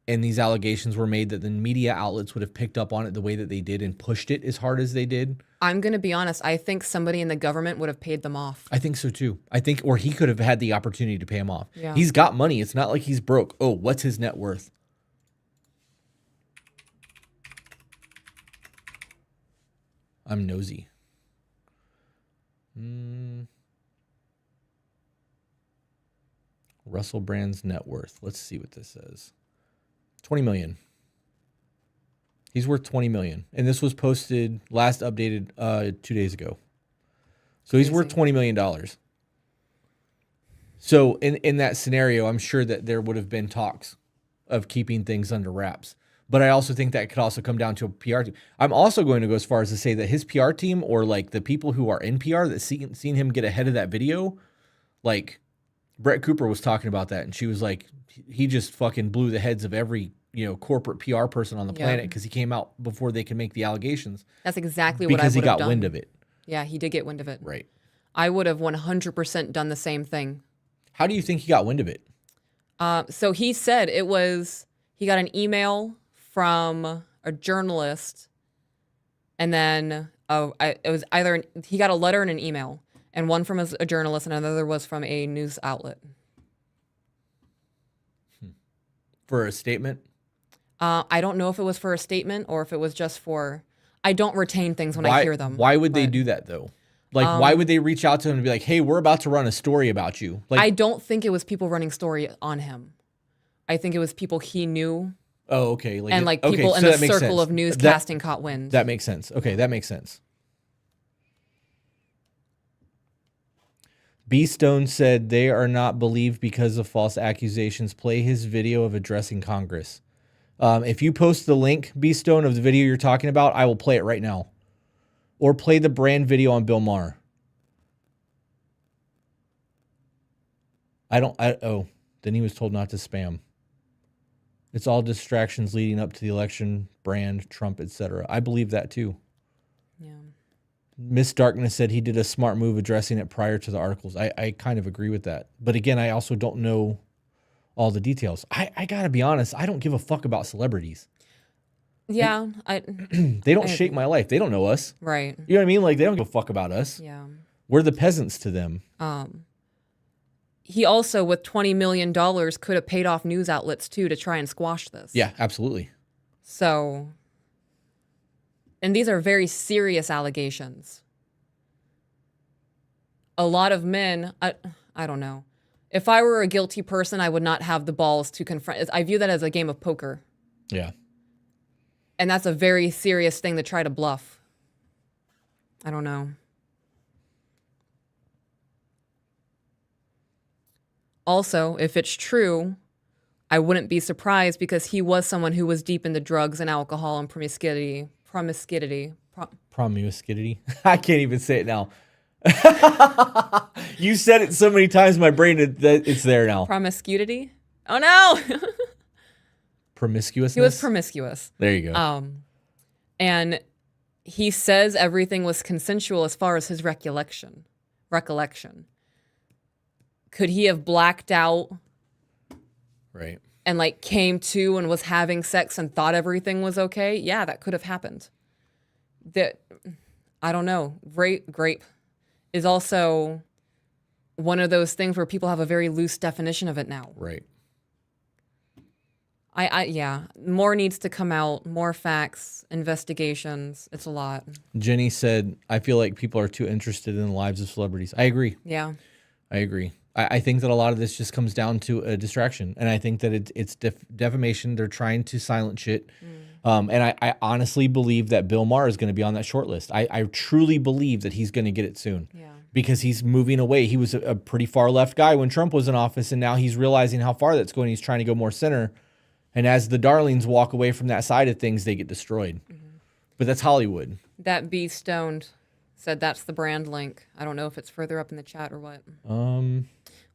and these allegations were made, that the media outlets would have picked up on it the way that they did and pushed it as hard as they did. I'm going to be honest. I think somebody in the government would have paid them off. I think so too. Or he could have had the opportunity to pay him off. Yeah. He's got money. It's not like he's broke. Oh, what's his net worth? I'm nosy. Russell Brand's net worth. Let's see what this says. 20 million. He's worth 20 million. And this was posted last updated 2 days ago. So he's worth $20 million. So in that scenario, I'm sure that there would have been talks of keeping things under wraps. But I also think that could also come down to a PR team. I'm also going to go as far as to say that his PR team, or like the people who are in PR that seen him get ahead of that video, like Brett Cooper was talking about that, and she was like, he just fucking blew the heads of every, corporate PR person on the planet because he came out before they could make the allegations. That's exactly what I would have done. Because he got wind of it. Yeah, he did get wind of it. Right. I would have 100% done the same thing. How do you think he got wind of it? So he said he got an email from a journalist, and then it was either he got a letter and an email, and one from a journalist and another was from a news outlet. For a statement? I don't know if it was for a statement or if it was just for... I don't retain things when I hear them. Why would they do that, though? Like, why would they reach out to him and be like, hey, we're about to run a story about you? Like, I don't think it was people running story on him. I think it was people he knew. Oh, okay. People in the circle of newscasting caught wind. That makes sense. Okay, that makes sense. B. Stone said they are not believed because of false accusations. Play his video of addressing Congress. If you post the link, B. Stone, of the video you're talking about, I will play it right now. Or play the brand video on Bill Maher. Then he was told not to spam. It's all distractions leading up to the election, brand, Trump, etc. I believe that too. Yeah. Miss Darkness said he did a smart move addressing it prior to the articles. I kind of agree with that. But again, I also don't know all the details. I gotta be honest, I don't give a fuck about celebrities. Yeah. They don't shape my life. They don't know us. Right. You know what I mean? Like, they don't give a fuck about us. Yeah. We're the peasants to them. He also, with $20 million, could have paid off news outlets, too, to try and squash this. Yeah, absolutely. So, and these are very serious allegations. A lot of men, I don't know. If I were a guilty person, I would not have the balls to confront. I view that as a game of poker. Yeah. And that's a very serious thing to try to bluff. I don't know. Also, if it's true, I wouldn't be surprised because he was someone who was deep into drugs and alcohol and promiscuity. Promiscuity. I can't even say it now. You said it so many times in my brain that it's there now. Promiscuity? Oh, no. Promiscuousness? He was promiscuous. There you go. And he says everything was consensual as far as his recollection. Could he have blacked out? Right. And like came to and was having sex and thought everything was okay? Yeah, that could have happened. I don't know. Grape is also one of those things where people have a very loose definition of it now. Right. Yeah, more needs to come out, more facts, investigations. It's a lot. Jenny said, I feel like people are too interested in the lives of celebrities. I agree. Yeah. I agree. I think that a lot of this just comes down to a distraction. And I think that it's defamation. They're trying to silence shit. And I honestly believe that Bill Maher is going to be on that short list. I truly believe that he's going to get it soon. Yeah. Because he's moving away. He was a pretty far left guy when Trump was in office, and now he's realizing how far that's going. He's trying to go more center. And as the darlings walk away from that side of things, they get destroyed. Mm-hmm. But that's Hollywood. That B Stoned said that's the brand link. I don't know if it's further up in the chat or what.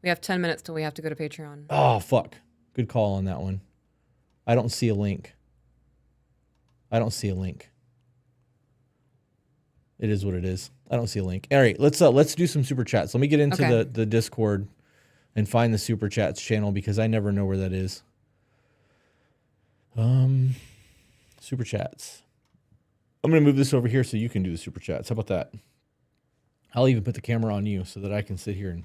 We have 10 minutes till we have to go to Patreon. Oh, fuck. Good call on that one. I don't see a link. It is what it is. I don't see a link. All right, let's do some super chats. Let me get into the Discord and find the super chats channel because I never know where that is. Super chats. I'm going to move this over here so you can do the super chats. How about that? I'll even put the camera on you so that I can sit here and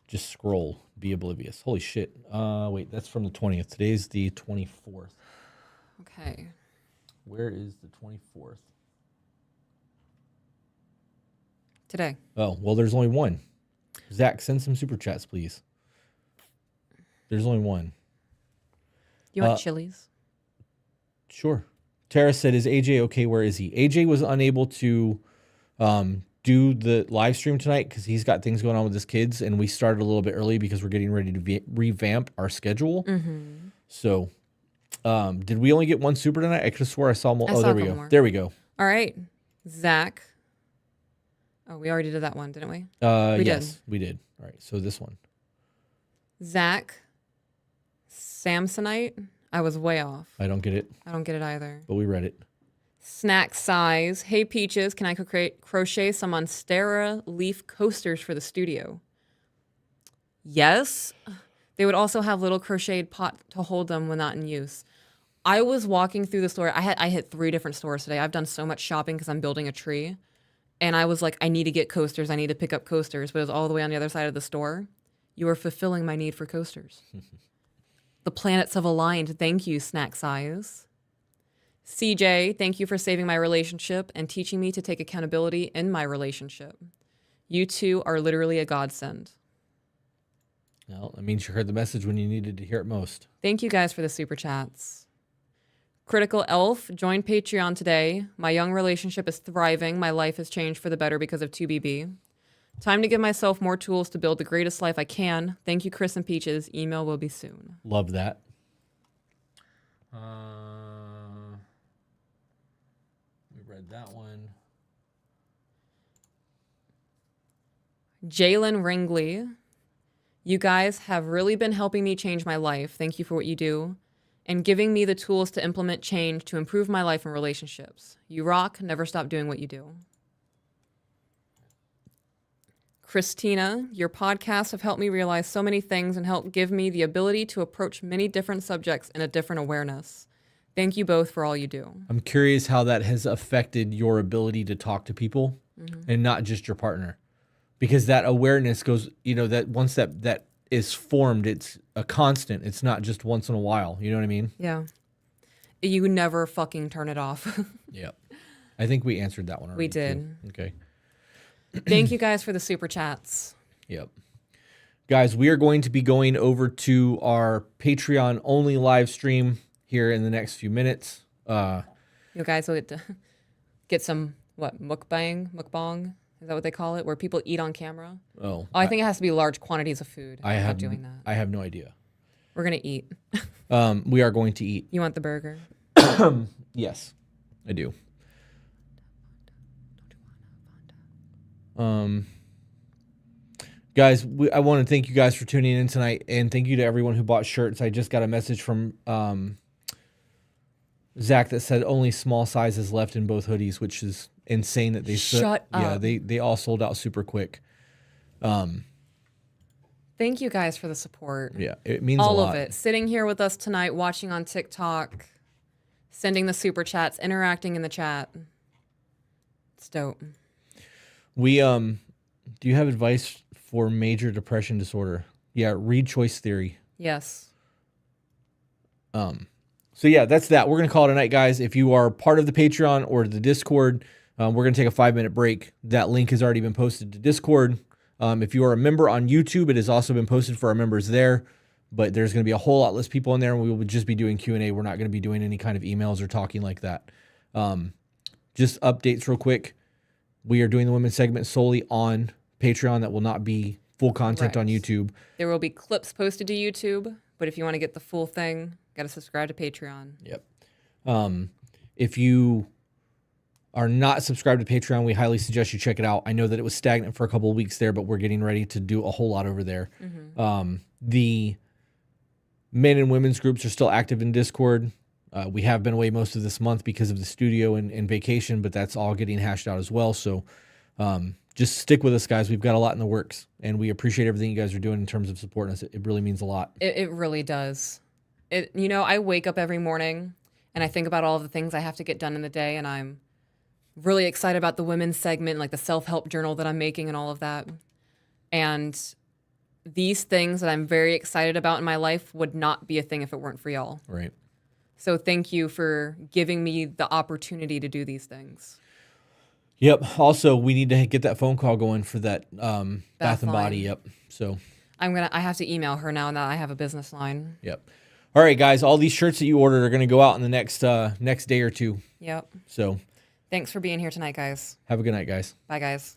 just scroll, be oblivious. Holy shit. Wait, that's from the 20th. Today's the 24th. Okay. Where is the 24th? Today. Oh, well, there's only one. Zach, send some super chats, please. There's only one. You want chilies? Sure. Tara said, is AJ okay? Where is he? AJ was unable to do the live stream tonight because he's got things going on with his kids, and we started a little bit early because we're getting ready to revamp our schedule. Mm-hmm. So, did we only get one super tonight? I could have swore I saw more. I Oh, saw there a we couple go. more. There we go. All right. Zach. Oh, we already did that one, didn't we? Yes, we did. All right. So this one. Zach. Samsonite. I was way off. I don't get it, I don't get it either. but we read it. Snack size. Hey, Peaches, can I crochet some Monstera leaf coasters for the studio? Yes. They would also have little crocheted pot to hold them when not in use. I was walking through the store. I hit 3 different stores today. I've done so much shopping because I'm building a tree. And I was like, I need to get coasters. I need to pick up coasters. But it was all the way on the other side of the store. You are fulfilling my need for coasters. The planets have aligned. Thank you, Snack Size. CJ, thank you for saving my relationship and teaching me to take accountability in my relationship. You two are literally a godsend. Well, that means you heard the message when you needed to hear it most. Thank you guys for the super chats. Critical Elf, joined Patreon today. My young relationship is thriving. My life has changed for the better because of 2BB. Time to give myself more tools to build the greatest life I can. Thank you, Chris and Peaches. Email will be soon. Love that. We read that one. Jalen Ringley, you guys have really been helping me change my life. Thank you for what you do and giving me the tools to implement change to improve my life and relationships. You rock. Never stop doing what you do. Christina, your podcasts have helped me realize so many things and helped give me the ability to approach many different subjects in a different awareness. Thank you both for all you do. I'm curious how that has affected your ability to talk to people and not just your partner. Because that awareness goes, that once that is formed, it's a constant. It's not just once in a while. You know what I mean? Yeah. You never fucking turn it off. Yep. I think we answered that one already. We did. Too. Okay. Thank you guys for the super chats. Yep. Guys, we are going to be going over to our Patreon only live stream here in the next few minutes. You guys will get some, mukbang? Is that what they call it? Where people eat on camera? Oh. I think it has to be large quantities of food. I'm not doing that. I have no idea. We're going to eat. We are going to eat. You want the burger? Yes, I do. Guys, I want to thank you guys for tuning in tonight, and thank you to everyone who bought shirts. I just got a message from Zach that said only small sizes left in both hoodies, which is insane that they Shut up. Yeah, they all sold out super quick. Thank you guys for the support. Yeah, it means all a lot. of it. Sitting here with us tonight, watching on TikTok, sending the super chats, interacting in the chat. It's dope. We do you have advice for major depression disorder? Yeah, read Choice Theory. Yes. So yeah, that's that. We're gonna call it a night, guys. If you are part of the Patreon or the Discord, we're gonna take a 5-minute break. That link has already been posted to Discord. If you are a member on YouTube, it has also been posted for our members there. But there's gonna be a whole lot less people in there, and we will just be doing Q&A. We're not gonna be doing any kind of emails or talking like that. Just updates real quick. We are doing the women's segment solely on Patreon. That will not be full content on YouTube. There will be clips posted to YouTube, but if you want to get the full thing, got to subscribe to Patreon. Yep. If you are not subscribed to Patreon, we highly suggest you check it out. I know that it was stagnant for a couple of weeks there, but we're getting ready to do a whole lot over there. The men and women's groups are still active in Discord. We have been away most of this month because of the studio and vacation, but that's all getting hashed out as well. So just stick with us, guys. We've got a lot in the works, and we appreciate everything you guys are doing in terms of supporting us. It really means a lot. It really does. I wake up every morning and I think about all of the things I have to get done in the day, and I'm really excited about the women's segment, like the self-help journal that I'm making and all of that. And these things that I'm very excited about in my life would not be a thing if it weren't for y'all. Right. So thank you for giving me the opportunity to do these things. Yep. Also, we need to get that phone call going for that Bath and Body. line. Yep. So I have to email her now that I have a business line. Yep. All right, guys. All these shirts that you ordered are going to go out in the next day or two. Yep. So Thanks for being here tonight, guys. have a good night, guys. Bye, guys.